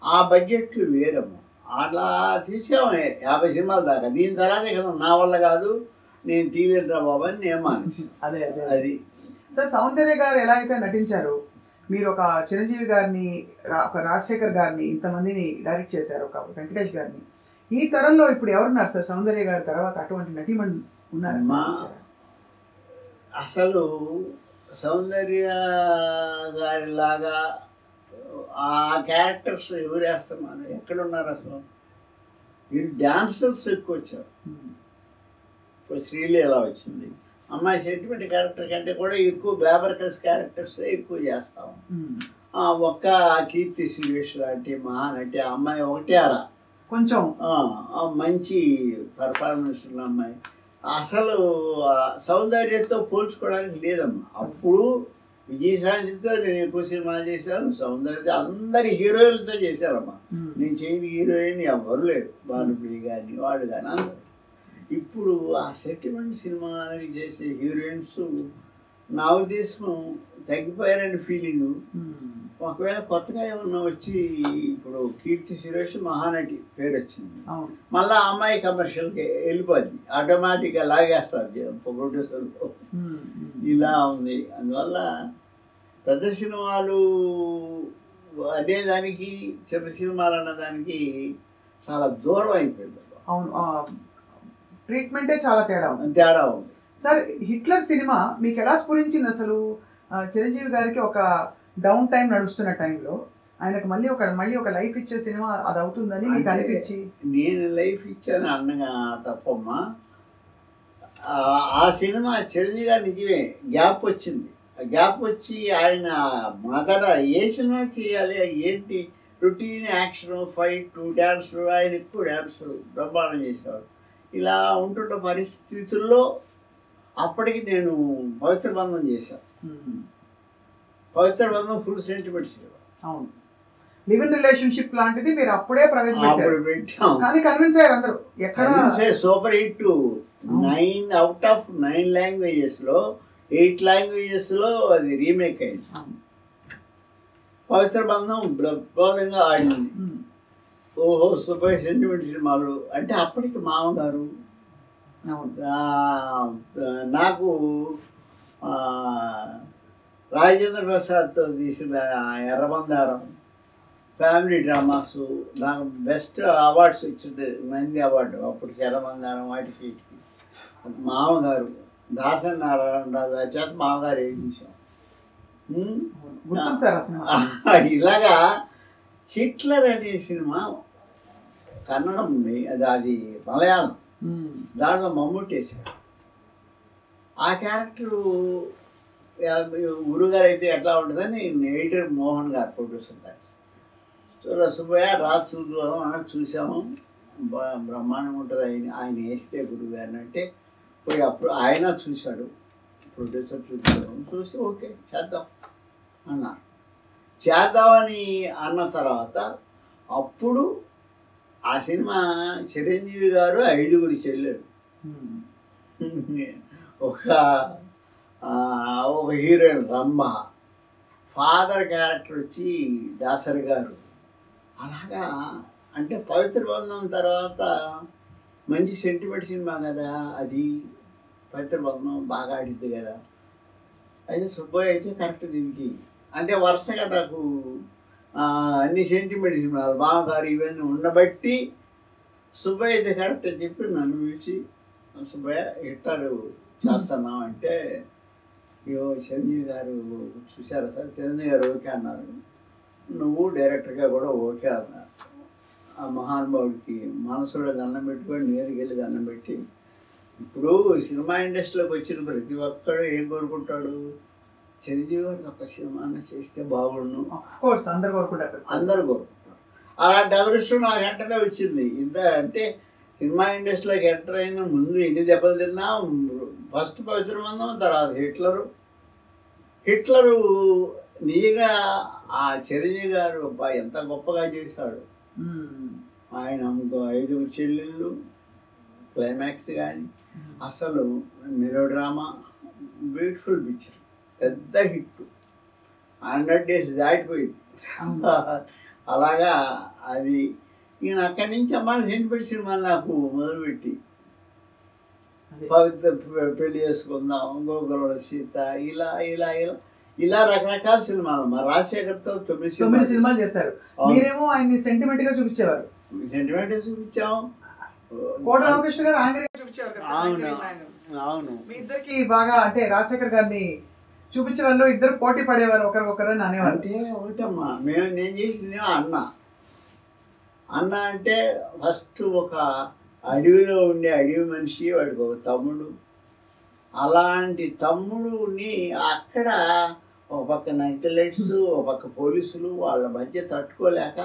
ఆ బడ్జెట్లు వేరమ్మా. అలా తీసాము 50 సినిమాల దాకా. దీని తర్వాత ఇక నా వల్ల కాదు, నేను తీయలేదురా బాబు అని నేను మానేసి. అదే అది సార్. సౌందర్య గారు ఎలా అయితే నటించారు, మీరు ఒక చిరంజీవి గారిని, ఒక రాజశేఖర్ గారిని, ఇంతమందిని డైరెక్ట్ చేశారు, ఒక వెంకటేష్ గారిని. ఈ తరంలో ఇప్పుడు ఎవరున్నారు సార్ సౌందర్య గారి తర్వాత అటువంటి నటీమణి ఉన్నారమ్మా? అసలు సౌందర్య గారిలాగా ఆ క్యారెక్టర్స్ ఎవరు వేస్తున్నారు? ఎక్కడున్నారు అసలు? వీళ్ళు డాన్సర్స్ ఎక్కువ వచ్చారు. ఇప్పుడు శ్రీలీల వచ్చింది, అమ్మాయి సెంటిమెంట్ క్యారెక్టర్ కంటే కూడా ఎక్కువ గ్లామరస్ క్యారెక్టర్స్ ఎక్కువ చేస్తాము. ఒక్క కీర్తి సురేష్ లాంటి మహానటి అమ్మాయి ఒకటే అరా కొంచెం మంచి పర్ఫార్మెన్స్ ఉన్న అమ్మాయి. అసలు సౌందర్యంతో పోల్చుకోవడానికి లేదమ్మా. అప్పుడు విజయశాంతితో నేను ఎక్కువ సినిమాలు చేశాను, సౌందర్యతో అందరి హీరోయిన్లతో చేశారమ్మా. నేను చేయని హీరోయిన్ ఎవరు లేరు, భానుప్రియ కానీ వాడు కానీ అందరు. ఇప్పుడు ఆ సెంటిమెంట్ సినిమాకి చేసే హీరోయిన్స్ నా ఉద్దేశం తగ్గిపోయారని ఫీలింగ్. ఒకవేళ కొత్తగా ఏమన్నా వచ్చి ఇప్పుడు కీర్తి సురేష్ మహానటి పేరు వచ్చింది, మళ్ళీ ఆ అమ్మాయి కమర్షియల్కి వెళ్ళిపోద్ది, ఆటోమేటిక్గా లాగేస్తారు ప్రొడ్యూసర్లు. ఇలా ఉంది. అందువల్ల పెద్ద సినిమాలు అనేదానికి చిన్న సినిమాలు అన్నదానికి చాలా దూరం అయిపోయింది. అవును, ట్రీట్మెంటే చాలా తేడా ఉంది సార్. హిట్లర్ సినిమా మీకు ఎలా స్ఫురించింది అసలు? చిరంజీవి గారికి ఒక డౌన్ టైం నడుస్తున్న టైంలో ఆయనకు మళ్ళీ ఒక లైఫ్ ఇచ్చే సినిమా అది అవుతుందని మీకు అనిపించి? నేను లైఫ్ ఇచ్చాను అన్నగా తప్పమ్మా. ఆ సినిమా చిరంజీవి గారు నిజమే గ్యాప్ వచ్చింది. గ్యాప్ వచ్చి ఆయన మొదట ఏ సినిమా చేయాలి, ఏంటి రొటీన్ యాక్షన్, ఫైట్, డ్యాన్స్, ఆయన ఎక్కువ డ్యాన్స్ బ్రహ్మాండం చేసేవాడు. ఇలా ఉంటున్న పరిస్థితుల్లో అప్పటికి నేను పవిత్ర బంధం చేశాను. పవిత్ర బంధం ఫుల్ సెంటిమెంట్ సినిమా. అవును, లివ్ ఇన్ రిలేషన్షిప్ లాంటిది మీరు అప్పుడే ప్రవేశపెట్టారు. పెట్టాం కానీ కన్విన్స్ అయ్యారు అందరూ. ఎక్కడ సూపర్ హిట్. 9 out of 9 లాంగ్వేజెస్లో 8 లాంగ్వేజెస్లో అది రీమేక్ అయింది. పవిత్ర బంధం బ్రహ్మాండంగా ఆడింది. ఓహో సూపర్ సెంటిమెంట్ సినిమాలు అంటే అప్పటికి మామగారు. నాకు రాజేంద్ర ప్రసాద్తో తీసిన ఎర్రబందారం, ఫ్యామిలీ డ్రామాస్ నాకు బెస్ట్ అవార్డ్స్ వచ్చింది, నంది అవార్డు. అప్పటికి ఎర్రబందారం వాటికి మామగారు దాసరి నారాయణరావు గారి చేత మామగారు వేయించాం. గుర్తుంది సార్ ఆ సినిమా. ఇలాగా హిట్లర్ అనే సినిమా కన్నడం ఉంది, అది మలయాళం. దాంట్లో మమ్ముట్టి వేసాడు. ఆ క్యారెక్టరు గురుగారు అయితే ఎట్లా ఉంటుందని ఎడిటర్ మోహన్ గారు ప్రొడ్యూసర్ గారు సుబ్బయ్య రాజు చూద్దాం అని చూసాము, బ్రహ్మాండం ఉంటుంది ఆయన వేస్తే గురుగారిని అంటే పోయి అప్పుడు ఆయన చూశాడు, ప్రొడ్యూసర్ చూసి ఓకే చేద్దాం అన్నారు. చేద్దామని అన్న తర్వాత అప్పుడు ఆ సినిమా చిరంజీవి గారు 5 చెల్లెలు, ఒక హీరోయిన్ రంభ, ఫాదర్ క్యారెక్టర్ వచ్చి దాసరి గారు. అలాగా అంటే పవిత్ర బంధం తర్వాత మంచి సెంటిమెంట్ సినిమా కదా అది, పవిత్ర బంధం బాగా ఆడిద్ది కదా. అయితే సుబ్బయ్య అయితే కరెక్ట్ దీనికి అంటే వరుసగా నాకు అన్ని సెంటిమెంట్ సినిమాలు బావగారు ఇవన్నీ ఉండబట్టి సుబ్బయ్య అయితే కరెక్ట్ అని చెప్పి నన్ను పిలిచి సుబ్బయ్య ఇట్టారు చేస్తున్నాం అంటే చిరంజీవి గారు చూశారా సార్, చిరంజీవి గారు ఓకే అన్నారు, నువ్వు డైరెక్టర్గా కూడా ఓకే అన్నారు. ఆ మహానుభావుడికి మనసులో దండం పెట్టుకొని నేరుగా వెళ్ళి దండం పెట్టి, ఇప్పుడు సినిమా ఇండస్ట్రీలోకి వచ్చిన ప్రతి ఒక్కడు ఏం కోరుకుంటాడు, చిరంజీవి గారికి ఒక సినిమా చేస్తే బాగుండు, అందరు కోరుకుంటారు. అలాంటి అదృష్టం నాకు వెంటనే వచ్చింది. ఇంత అంటే సినిమా ఇండస్ట్రీలోకి ఎంటర్ అయిన ముందు ఎన్ని దెబ్బలు తిన్నా, ఫస్ట్ పవిత్ర బంధం, తర్వాత హిట్లరు నిజంగా ఆ చిరంజీవి గారు ఎంత గొప్పగా చేశాడు. ఆయన 5 చెల్లెళ్ళు క్లైమాక్స్ కానీ అసలు మెలో డ్రామా బ్యూటిఫుల్ పిక్చర్, పెద్ద హిట్, 100 days దాటిపోయింది. అలాగా అది నేను అక్కడి నుంచి అమ్మాయి సెంటిమెంట్ సినిమాలు నాకు మొదలుపెట్టి పవిత్ర పెళ్లి చేసుకుందాం, గోకుల సీత, ఇలా ఇలా ఇలా ఇలా రకరకాల సినిమాలు. మా రాజశేఖర్తో 9 సినిమాలు చేశారు. మీరేమో ఆయన్ని సెంటిమెంట్ గా చూపించేవారు. సెంటిమెంట్ చూపించాం. కోట రామకృష్ణ గారు ఆయన చూపించేవారు. అవును, మీ ఇద్దరికి బాగా అంటే రాజశేఖర్ గారిని చూపించే వాళ్ళు ఇద్దరు పోటీ పడేవారు ఒకరికొకరు అని అనేవారు. అంటే ఒకటమ్మా నేను చేసింది అన్న అంటే ఫస్ట్ ఒక అడవిలో ఉండే అడవి మనిషి, వాడికి ఒక తమ్ముడు. అలాంటి తమ్ముడుని అక్కడ ఒక పక్క నక్సలైట్స్, ఒక పక్క పోలీసులు, వాళ్ళ మధ్య తట్టుకోలేక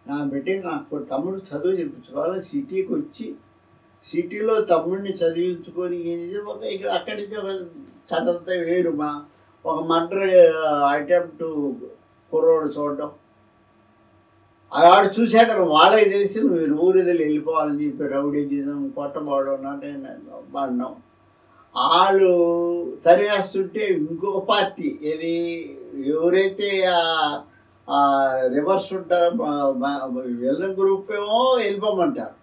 నా బిడ్డ నాకు తమ్ముడు చదువు చెప్పించుకోవాలి, సిటీకి వచ్చి సిటీలో తమ్ముడిని చదివించుకొని ఇక్కడ అక్కడి నుంచి ఒక కథ అంతా వేరు. ఒక మర్డర్ అటెంప్ట్ కుర్రోడు చూడడం, ఆడు చూసాడు వాళ్ళకి తెలిసి మీరు ఊరిదలు వెళ్ళిపోవాలని చెప్పి రౌడీజం కొట్టబడడం పడడం. వాళ్ళు తరివేస్తుంటే ఇంకొక పార్టీ ఏది ఎవరైతే రివర్స్ ఉంటారో వెళ్ళిన గ్రూప్ ఏమో వెళ్ళిపోమంటారు,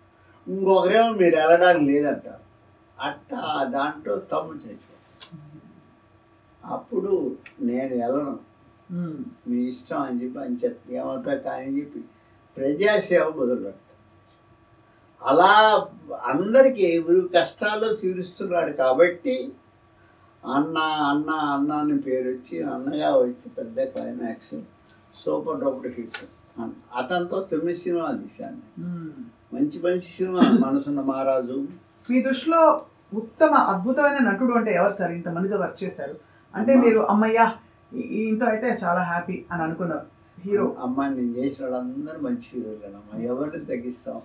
ఇంకొకరేమో మీరు వెళ్ళడానికి లేదంటారు. అట్టా దాంట్లో తమ్ముడు చచ్చిపోతారు. అప్పుడు నేను వెళ్ళను, మీ ఇష్టం అని చెప్పి చెప్పి ఏమవుతా కానీ చెప్పి ప్రజాసేవ మొదలు పెడతాను. అలా అందరికీ ఎవరు కష్టాలు తీరుస్తున్నాడు కాబట్టి అన్న అన్న అన్న అని పేరు వచ్చి అన్నగా వచ్చి పెద్ద క్లైమాక్స్ సూపర్ డూపర్ హిట్. అతనితో 9 సినిమాలు తీశాను, మంచి మంచి సినిమా. మనసున్న మహారాజు. మీ దృష్టిలో ఉత్తమ అద్భుతమైన నటుడు అంటే ఎవరు సార్? ఇంతమందితో వర్క్ చేశారు అంటే మీరు అమ్మయ్యా ఇంత అయితే చాలా హ్యాపీ అని అనుకున్నారు హీరో? అమ్మాయి నేను చేసిన వాళ్ళందరూ మంచి హీరోలేనమ్మా, ఎవరిని తగ్గిస్తాం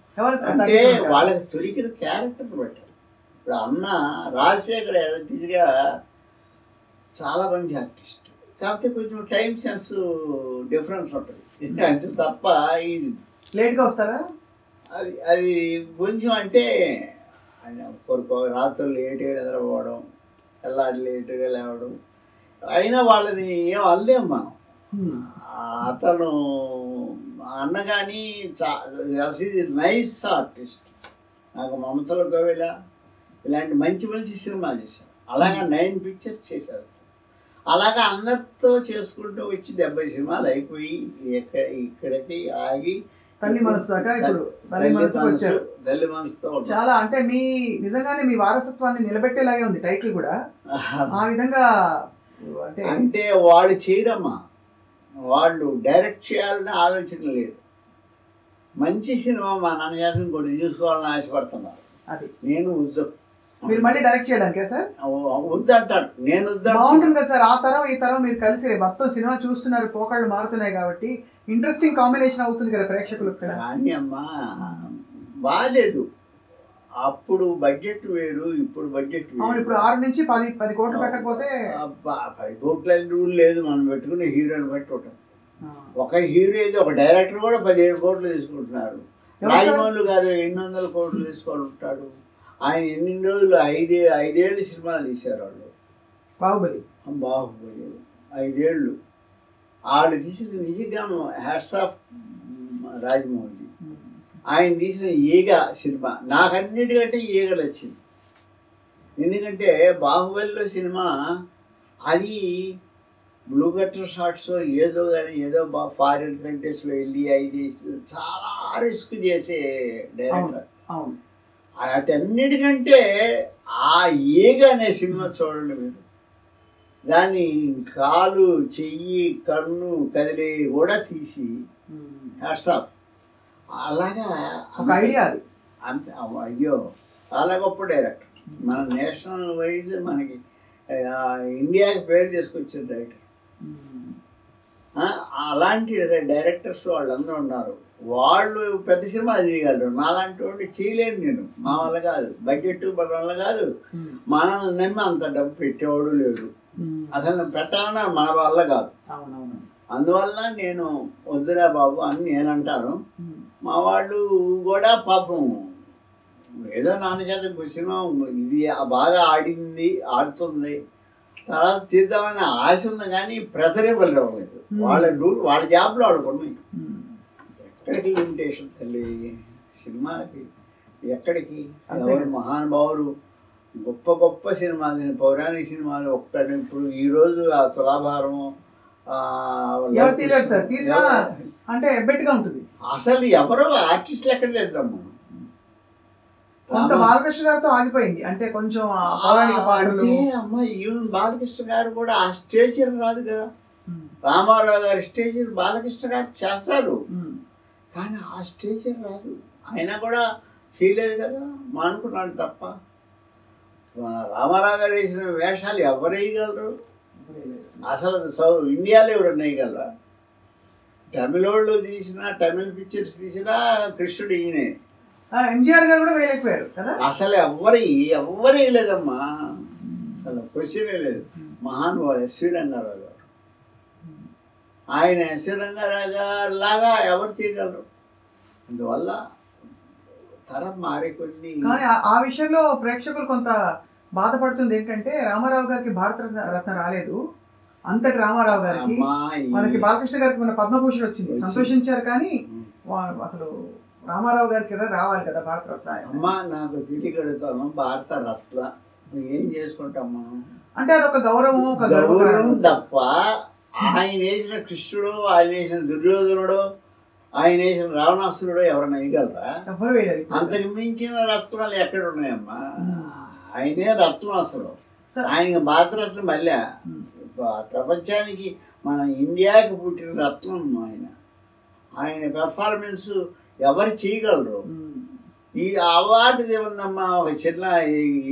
అంటే వాళ్ళకి దొరికిన క్యారెక్టర్ పెట్టారు. ఇప్పుడు అన్న రాజశేఖర్ యాక్టివ్గా చాలా మంచి ఆర్టిస్ట్, కాకపోతే కొంచెం టైం సెన్స్ డిఫరెన్స్ ఉంటుంది అంతే తప్ప. ఈజీ లేట్గా వస్తారా? అది కొంచెం అంటే రాత్రులు లేట్గా నిద్రపోవడం, తెల్లారి లేటుగా లేవడం, అయినా వాళ్ళని ఏం అనలేము మనం. అతను అన్న కానీ నైస్ ఆర్టిస్ట్. నాకు మమతలో గోవిల ఇలాంటి మంచి మంచి సినిమాలు చేశారు. అలాగా 9 పిక్చర్స్ చేశారు. అలాగా అందరితో చేసుకుంటూ వచ్చి 70 సినిమాలు అయిపోయి ఇక్కడికి ఆగి తల్లి మనసు దాకా ఇప్పుడు తల్లి మనసుతో చాలా అంటే మీ నిజంగానే మీ వారసత్వాన్ని నిలబెట్టేలాగే ఉంది టైటిల్ కూడా. ఆ విధంగా అంటే వాళ్ళు చేయరమ్మా, వాళ్ళు డైరెక్ట్ చేయాలని ఆలోచన లేదు. మంచి సినిమా మా నాన్నగారిని ఇంకోటి చూసుకోవాలని ఆశపడుతున్నారు. అది నేను మీరు మళ్ళీ డైరెక్ట్ చేయడానికే సార్? వద్దంటారు, నేను బాగుంటుంది కదా సార్. ఆ తరం ఈ తరం మీరు కలిసి మొత్తం సినిమా చూస్తున్నారు, పోకళ్ళు మారుతున్నాయి కాబట్టి ఇంట్రెస్టింగ్ కాంబినేషన్ అవుతుంది కదా ప్రేక్షకులకు. కానీ అమ్మా బాగాలేదు, అప్పుడు బడ్జెట్ వేరు, ఇప్పుడు బడ్జెట్ వేరు. ఇప్పుడు 6 నుంచి 10 కోట్లు పెట్టకపోతే 10 కోట్ల రూల్ లేదు, మనం పెట్టుకునే హీరోని బట్టి ఉంటుంది. ఒక హీరో అయితే ఒక డైరెక్టర్ కూడా 17 కోట్లు తీసుకుంటున్నారు. రాజమౌళి గారు 800 కోట్లు తీసుకొని ఉంటాడు. ఆయన ఎన్ని రోజులు 5 ఏళ్ళు సినిమాలు తీశారు వాళ్ళు. బాహుబలి 5 ఏళ్ళు వాళ్ళు తీసిన నిజంగా హ్యాట్స్ ఆఫ్ రాజమౌళి. ఆయన తీసిన ఈగ సినిమా నాకన్నిటికంటే ఈగ నచ్చింది. ఎందుకంటే బాహుబలిలో సినిమా అది బ్లూ కటర్ షాట్స్ ఏదో కానీ ఏదో ఫారిన్ కంట్రీస్లో వెళ్ళి అది చాలా రిస్క్ చేసే డైరెక్టర్. వాటన్నిటికంటే ఆ ఈగ అనే సినిమా చూడండి మీరు, దాన్ని కాలు చెయ్యి కన్ను కదిలి కూడా తీసి హ్యాట్స్ ఆఫ్. అలాగా ఒక ఐడియా అది. అంతే, అయ్యో చాలా గొప్ప డైరెక్టర్. మన నేషనల్ వైజ్ మనకి ఇండియాకి పేరు తీసుకొచ్చిన డైరెక్టర్. అలాంటి డైరెక్టర్స్ వాళ్ళందరూ ఉన్నారు. వాళ్ళు పెద్ద సినిమాలు చేయగలరు, నాలాంటి వాడు చేయలేను నేను. మా వల్ల కాదు, బడ్జెట్ మన వల్ల కాదు. మనల్ని నమ్మి అంత డబ్బు పెట్టేవాడు లేడు, అసలు పెట్టాలన్నా మన వల్ల కాదు. అందువల్ల నేను వద్దురా బాబు అని నేను అంటాను. మా వాళ్ళు కూడా పాపం ఏదో నాన్న చేత సినిమా ఇది బాగా ఆడుతుంది, తర్వాత తీద్దామని ఆశ ఉంది, కానీ ప్రెషర్ ఇవ్వలేదు. వాళ్ళ జాబ్లో వాళ్ళకున్నాయి. ఎక్కడికి లిమిటేషన్ తల్లి సినిమాకి, ఎక్కడికి ఎవరు మహానుభావులు గొప్ప గొప్ప సినిమాలు, పౌరాణిక సినిమాలు ఒక్కటి. ఇప్పుడు ఈరోజు ఆ తులాభారము అంటే ఎబ్బెట్టుగా ఉంటుంది. అసలు ఎవరో ఆర్టిస్టులు ఎక్కడ చేద్దాం మనం. బాలకృష్ణ గారితో ఆగిపోయింది అంటే కొంచెం అమ్మ. ఈవెన్ బాలకృష్ణ గారు కూడా ఆ స్టేచర్ రాదు కదా. రామారావు గారి స్టేచర్ బాలకృష్ణ గారు చేస్తారు, కానీ ఆ స్టేచర్ రాదు. అయినా కూడా చేయలేదు కదా, మానుకున్నాడు తప్ప. రామారావు గారు వేసిన వేషాలు ఎవరు వేయగలరు? అసలు ఇండియాలో ఎవరు వేయగలరా? తమిళోళ్ళు తీసిన తమిళ పిక్చర్స్ తీసినా కృష్ణుడు ఈయనే. ఎన్టీఆర్ గారు కూడా వేయలేకపోయారు కదా. అసలు ఎవరు వేయలేదమ్మా, అసలు క్వశ్చనే లేదు. మహానుభావుడు ఎస్వి రంగారావు గారు, ఆయన ఎస్వి రంగారావు గారు లాగా ఎవరు చేయగలరు? అందువల్ల తరం మారే కొద్ది. కానీ ఆ విషయంలో ప్రేక్షకులు కొంత బాధపడుతుంది ఏంటంటే రామారావు గారికి భారత రత్న రాలేదు, అంతటి రామారావు గారికి. మనకి బాలకృష్ణ గారికి మన పద్మభూషణ్ వచ్చింది, సంతోషించారు. కానీ అసలు రామారావు గారికి రావాలి కదా భారత రత్న. అమ్మా నాకు తెలియగలుగుతాను భారత రత్న ఏం చేసుకుంటాం మనం అంటే అదొక గౌరవం, ఒక గౌరవం తప్ప. ఆయన వేసిన కృష్ణుడు, ఆయన వేసిన దుర్యోధనుడు, ఆయన వేసిన రావణాసురుడు ఎవరైనా వేయగలరా? ఎవరు వేయలేరు. అంతకు మించిన రత్నాలు ఎక్కడ ఉన్నాయమ్మా? ఆయనే రత్నం అసలు. ఆయన భారతరత్న మళ్ళీ ప్రపంచానికి మన ఇండియాకి పుట్టిన రత్నం ఆయన. ఆయన పెర్ఫార్మెన్స్ ఎవరు చేయగలరు? ఈ అవార్డు ఏముందమ్మా, ఒక చిన్న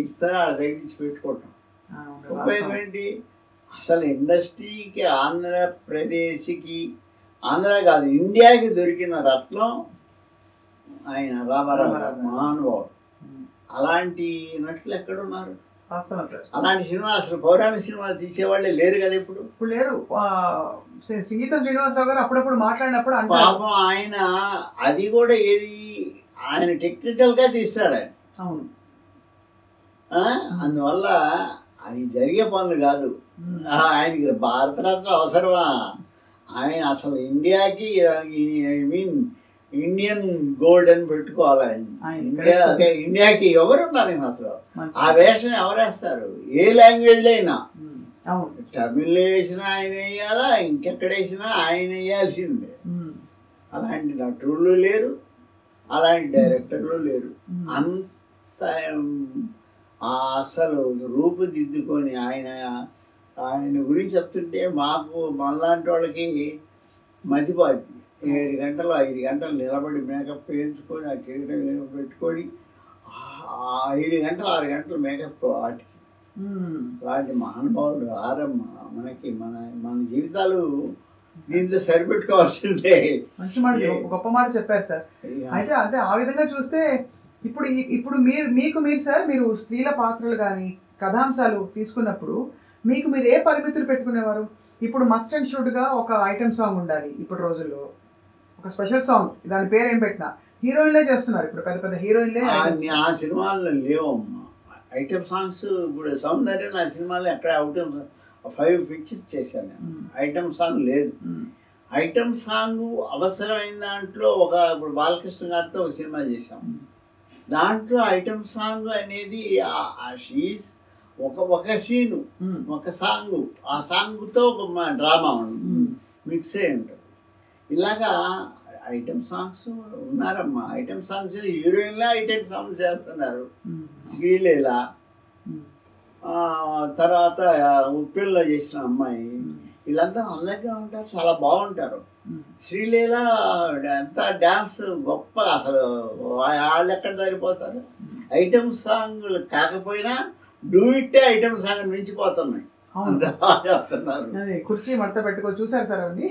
ఇస్తారా తగ్గించి పెట్టుకోవటం ఉపయోగం ఏంటి? అసలు ఇండస్ట్రీకి ఆంధ్రప్రదేశ్కి, ఆంధ్ర కాదు ఇండియాకి దొరికిన రత్నం ఆయన రామారావు గారు, మహానుభావుడు. అలాంటి నటులు ఎక్కడున్నారు? అలాంటి సినిమా అసలు పౌరాణిక సినిమాలు తీసేవాళ్ళే లేరు కదా ఇప్పుడు లేరు. సంగీతం శ్రీనివాసరావు గారు అప్పుడప్పుడు మాట్లాడినప్పుడు పాపం ఆయన అది కూడా ఏది ఆయన టెక్నికల్ గా తీస్తాడు ఆయన. అవును, అందువల్ల అది జరిగే పనులు కాదు. ఆయనకి భారతరత్న అవసరమా? ఆయన అసలు ఇండియాకి ఐ మీన్ ఇండియన్ గోల్డ్ అని పెట్టుకోవాలి. ఇండియాకి ఎవరున్నారు అసలు? ఆ వేషం ఎవరేస్తారు? ఏ లాంగ్వేజ్లో అయినా. తమిళ్ వేసినా ఆయన వేయాలా, ఇంకెక్కడ వేసినా ఆయన వేయాల్సిందే. అలాంటి నటులు లేరు, అలాంటి డైరెక్టర్లు లేరు. అంత అసలు రూపుదిద్దుకొని ఆయన ఆయన గురించి చెప్తుంటే మాకు మనలాంటి వాళ్ళకి మతిపోద్ది. 7 గంటలు 5 గంటలు నిలబడి మేకప్ వేయించుకొని ఆ కిరీటం పెట్టుకొని 5 గంటలు 6 గంటలు మేకప్ వాటికి అలాంటి మహానుభావులు ఆరమ్మ. మనకి మన జీవితాలు దీంతో సరిపెట్టుకోవాల్సిందే. మంచి మాట, గొప్ప మాట చెప్పారు సార్. అయితే అంటే ఆ విధంగా చూస్తే ఇప్పుడు మీరు సార్, మీరు స్త్రీల పాత్రలు కానీ కథాంశాలు తీసుకున్నప్పుడు మీరు ఏ పరిమితులు పెట్టుకునేవారు? ఇప్పుడు మస్ట్ అండ్ షుడ్గా ఒక ఐటమ్ సాంగ్ ఉండాలి, ఇప్పుడు రోజుల్లో ఒక స్పెషల్ సాంగ్, దాని పేరు ఏం పెట్టినా హీరోయిన్లే చేస్తున్నారు. ఇప్పుడు పెద్ద పెద్ద హీరోయిన్లే. ఆ సినిమాల్లో లేవమ్మా ఐటమ్ సాంగ్స్. ఇప్పుడు సౌందర్య నా సినిమాలో ఎక్కడ ఐటమ్ 5 పిక్చర్స్ చేశాను నేను. ఐటమ్ సాంగ్ లేదు. ఐటమ్ సాంగ్ అవసరమైన దాంట్లో ఇప్పుడు బాలకృష్ణ గారితో ఒక సినిమా చేశాం. దాంట్లో ఐటమ్ సాంగ్ అనేది షీస్ ఒక సీను, ఒక సాంగ్, ఆ సాంగ్తో ఒక డ్రామా మిక్స్ అయి ఉంటుంది. ఇలాగా ఐటమ్ సాంగ్స్ ఉన్నారమ్మా. ఐటమ్ సాంగ్స్ హీరోయిన్లా ఐటమ్ సాంగ్స్ చేస్తున్నారు. శ్రీలీల, తర్వాత ఉప్పిల్లో చేసిన అమ్మాయి, వీళ్ళంతా అందంగా ఉంటారు, చాలా బాగుంటారు. శ్రీలీల ఎంత డ్యాన్స్ గొప్ప, అసలు వాళ్ళు ఎక్కడ సరిపోతారు. ఐటమ్ సాంగ్లు కాకపోయినా డూయిట్టే ఐటమ్ సాంగ్ మించిపోతున్నాయి. అదే కుర్చీ మడత పెట్టుకో చూసారు సార్ అవన్నీ.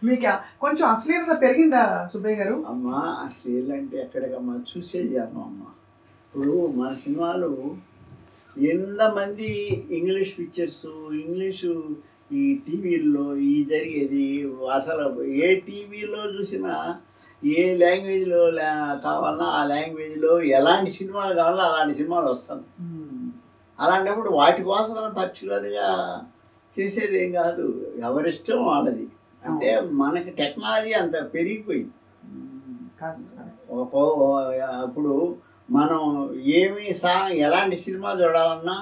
మీకు కొంచెం అశ్లీలత పెరిగిందా సుబ్బయ్య గారు? అమ్మా అశ్లీల అంటే ఎక్కడికమ్మా చూసేది అమ్మా. ఇప్పుడు మన సినిమాలు ఎంతమంది ఇంగ్లీష్ పిక్చర్స్, ఇంగ్లీషు ఈ టీవీల్లో ఈ జరిగేది, అసలు ఏ టీవీలో చూసినా ఏ లాంగ్వేజ్లో కావాలన్నా ఆ లాంగ్వేజ్లో ఎలాంటి సినిమాలు కావాలన్నా అలాంటి సినిమాలు వస్తాయి. అలాంటప్పుడు వాటి కోసం మనం పర్టికులర్గా చేసేది ఏం కాదు, ఎవరిష్టం వాళ్ళది. అంటే మనకి టెక్నాలజీ అంత పెరిగిపోయింది. అప్పుడు మనం ఎలాంటి సినిమా చూడాలన్నా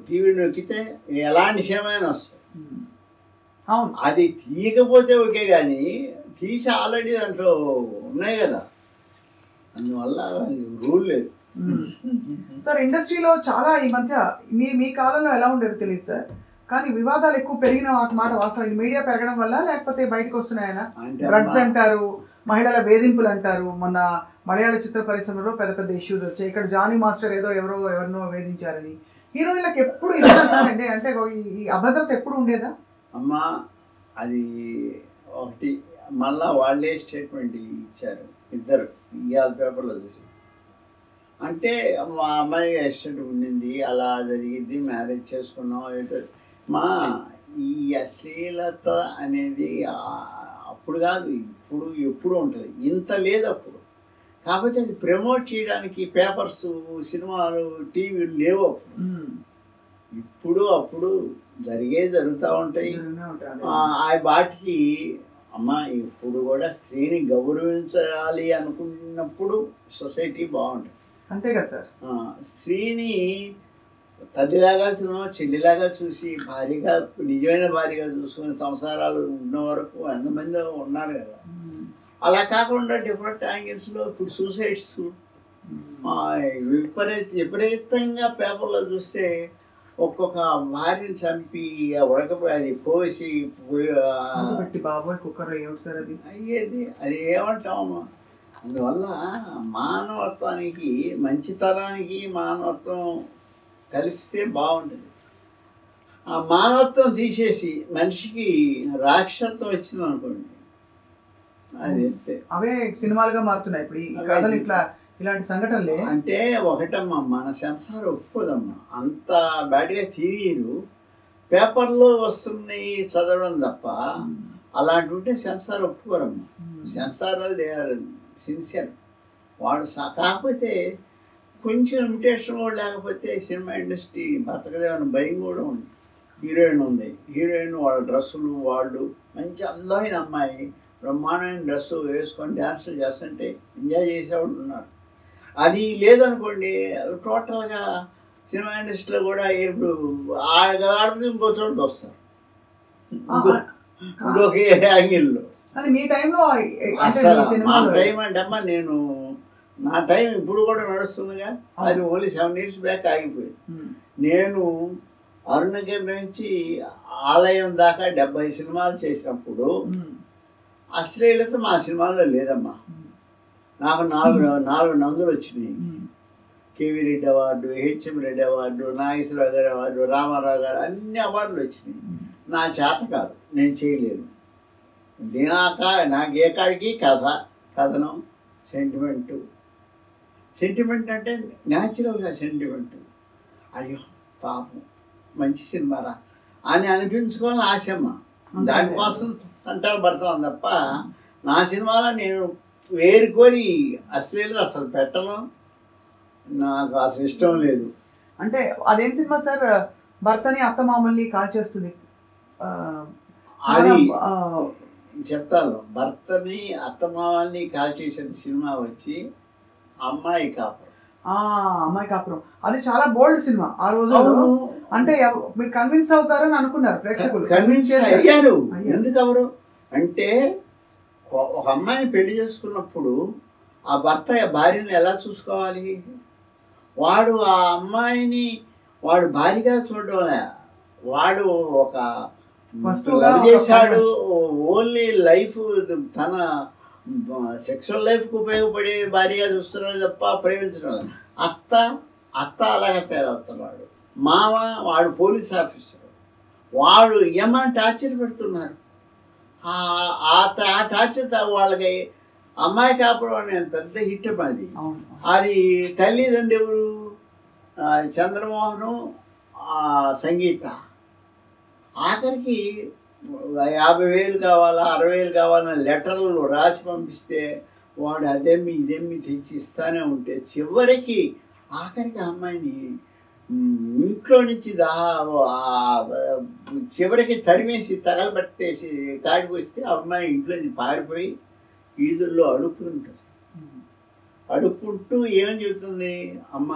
టీవీ నొక్కితే ఎలాంటి సినిమా అయినా వస్తుంది. అది తీయకపోతే ఓకే, కానీ తీసి ఆల్రెడీ దాంట్లో ఉన్నాయి కదా, అందువల్ల రూల్ లేదు. సార్ ఇండస్ట్రీలో చాలా ఈ మధ్య మీ కాలంలో ఎలా ఉండేదో తెలియదు సార్, కానీ వివాదాలు ఎక్కువ పెరిగిన మాట వాస్తవం. మీడియా పెరగడం వల్ల లేకపోతే బయటకు వస్తున్నాయనా? డ్రగ్స్ అంటారు, మహిళల వేధింపులు అంటారు. మొన్న మలయాళ చిత్ర పరిశ్రమలో పెద్ద పెద్ద ఇష్యూస్ వచ్చాయి. ఇక్కడ జానీ మాస్టర్ ఎవరినో వేధించారని. హీరోయిన్లకు ఎప్పుడు ఇదేనా సార్? అంటే ఈ అభద్రత ఎప్పుడు ఉండేదా? అమ్మా అది ఒకటి, మళ్ళా వాళ్ళే స్టేట్మెంట్ ఇచ్చారు ఇద్దరు, ఇవాళ పేపర్లో చూసి. అంటే మా అమ్మాయి ఎస్టేట్ ఉండింది, అలా జరిగింది, మ్యారేజ్ చేసుకున్నాం. మా ఈ అశ్లీలత అనేది అప్పుడు కాదు, ఇప్పుడు ఎప్పుడు ఉంటుంది, ఇంత లేదు అప్పుడు. కాకపోతే అది ప్రమోట్ చేయడానికి పేపర్స్, సినిమాలు, టీవీలు లేవు అప్పుడు. ఇప్పుడు అప్పుడు జరుగుతూ ఉంటాయి. వాటికి అమ్మ ఇప్పుడు కూడా స్త్రీని గౌరవించాలి అనుకున్నప్పుడు సొసైటీ బాగుంటుంది. అంతే కదా సార్. స్త్రీని తల్లిలాగా చెల్లిలాగా చూసి భార్యగా, నిజమైన భార్యగా చూసుకుని సంసారాలు ఉన్న వరకు ఎంతమంది ఉన్నారు కదా. అలా కాకుండా డిఫరెంట్ యాంగిల్స్లో ఇప్పుడు సూసైడ్స్ విపరీతంగా పేపర్లో చూస్తే ఒక్కొక్క భార్యని చంపి ఉడకపోయి అది పోసి బాబోయ్ కుక్కర్ సార్ అది అయ్యేది. అది ఏమంటామమ్మా. అందువల్ల మానవత్వానికి, మంచితనానికి మానవత్వం కలిస్తే బాగుంటుంది. ఆ మానవత్వం తీసేసి మనిషికి రాక్షసత్వం వచ్చింది అనుకోండి, అది అంతే. అవే సినిమాలుగా మారుతున్నాయి ఇప్పుడు ఇలాంటి సంఘటనలే. అంటే ఒకటమ్మా, మన సెన్సార్ ఒప్పుకోదమ్మా, అంత బ్యాడ్గా తీరియరు. పేపర్లో వస్తున్నాయి చదవడం తప్ప అలాంటి ఉంటే సెన్సార్ ఒప్పుకోరమ్మా. సెన్సార్ దే ఆర్ సిన్సియర్ వాడు. కాకపోతే కొంచెం లిమిటేషన్ కూడా లేకపోతే సినిమా ఇండస్ట్రీ బతకదేమని భయం కూడా ఉంది. హీరోయిన్ వాళ్ళ డ్రెస్సులు, వాళ్ళు మంచి అందమైన అమ్మాయి బ్రహ్మాండమైన డ్రెస్సు వేసుకొని డ్యాన్సులు చేస్తుంటే ఎంజాయ్ చేసేవాళ్ళు ఉన్నారు. అది లేదనుకోండి, టోటల్గా సినిమా ఇండస్ట్రీలో కూడా ఇప్పుడు ఆడపిల్ల ఇంకో చోటు వస్తారు, ఇంకొక యాంగిల్లో. మీ టైంలో అసలు మా టైం అంటే అమ్మా, నా టైం ఇప్పుడు కూడా నడుస్తుందిగా, అది ఓన్లీ 7 years బ్యాక్ ఆగిపోయింది. నేను అరుణగిరి నుంచి ఆలయం దాకా 70 సినిమాలు చేసినప్పుడు అశ్లీలత మా సినిమాలో లేదమ్మా. నాకు నాలుగు నందులు వచ్చినాయి. KV Reddy award, HM Reddy award, Nageswararao గారి అవార్డు, రామారావు గారు, అన్ని అవార్డులు వచ్చినాయి. నా చేత కాదు, నేను చేయలేను. నాకు ఏ కాడికి కథనం, సెంటిమెంట్ అంటే న్యాచురల్గా సెంటిమెంట్. అయ్యో పాపం మంచి సినిమారా అని అనిపించుకోవాలని ఆశమ్మ. దానికోసం కంటాలు పడతాను తప్ప నా సినిమాలో నేను వేరుకొని అశ్లీలత అసలు పెట్టను. నాకు అసలు ఇష్టం లేదు. అంటే అదేం సినిమా సార్? భర్తని అత్తమామల్ని కాల్చేస్తుంది. అది చెప్తాను. భర్తని అత్తమామల్ని కాల్చేసిన సినిమా వచ్చి అమ్మాయి కాపురం. అమ్మాయి కాపురం అది చాలా బోల్డ్ సినిమా ఆ రోజు. అంటే మీరు కన్విన్స్ అవుతారని అనుకున్నారు ప్రేక్షకులు. కన్విన్స్ అయ్యారు. ఎందుకు అవరు అంటే ఒక అమ్మాయిని పెళ్లి చేసుకున్నప్పుడు ఆ భర్త భార్యను ఎలా చూసుకోవాలి? వాడు ఆ అమ్మాయిని వాడు భార్యగా చూడడం, వాడు ఒక చేశాడు. ఓన్లీ లైఫ్ తన సెక్షువల్ లైఫ్కి ఉపయోగపడే భార్యగా చూస్తున్నాడు తప్ప ప్రేమించడం. అత్త అలాగే తయారవుతున్నాడు. మామ వాడు పోలీస్ ఆఫీసర్, వాడు ఏమని టార్చర్ పెడుతున్నారు. ఆ టార్చర్ వాళ్ళకి అమ్మాయి కాపురం అనే పెద్ద హిట్ అది. అది తల్లిదండ్రి ఎవరు? చంద్రమోహను, సంగీత. ఆఖరికి 50,000 కావాలా 60,000 కావాలని లెటర్లు రాసి పంపిస్తే వాడు ఇదేమి తెచ్చి ఇస్తానే ఉంటే చివరికి ఆఖరికి అమ్మాయిని ఇంట్లో నుంచి చివరికి తరిమేసి తగలబెట్టేసి కాడికి వస్తే అమ్మాయి ఇంట్లో నుంచి పారిపోయి వీధుల్లో అడుక్కుంటుంది. అడుక్కుంటూ ఏమని చెబుతుంది? అమ్మ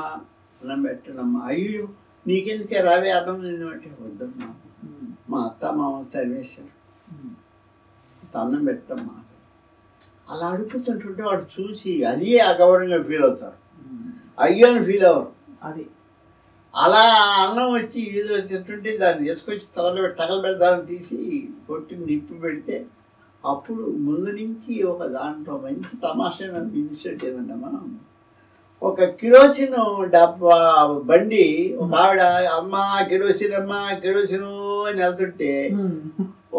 అన్నం పెట్టనమ్మా. అయ్యో నీకెందుకే రావే అన్నం తిందంటే వద్దమ్మా, మా అత్త మామ తరివేశారు, అన్నం పెట్టమ్మా. అలా అడుగుతుంటుంటే వాడు చూసి అదే అగౌరవంగా ఫీల్ అవుతారు, అయ్యో అని ఫీల్ అవ్వరు. అది అలా అన్నం వచ్చి ఏదో తింటుంటే దాన్ని తీసుకొచ్చి తగలబెడదామని తీసి కొట్టి నిప్పు పెడితే అప్పుడు ముందు నుంచి ఒక దాంట్లో మంచి తమాషా ఇన్సిడెంట్ ఏంటంటే, ఒక కిరోసిన్ డబ్బా బండి ఒక ఆవిడ అమ్మ కిరోసిన్ అని వెళ్తుంటే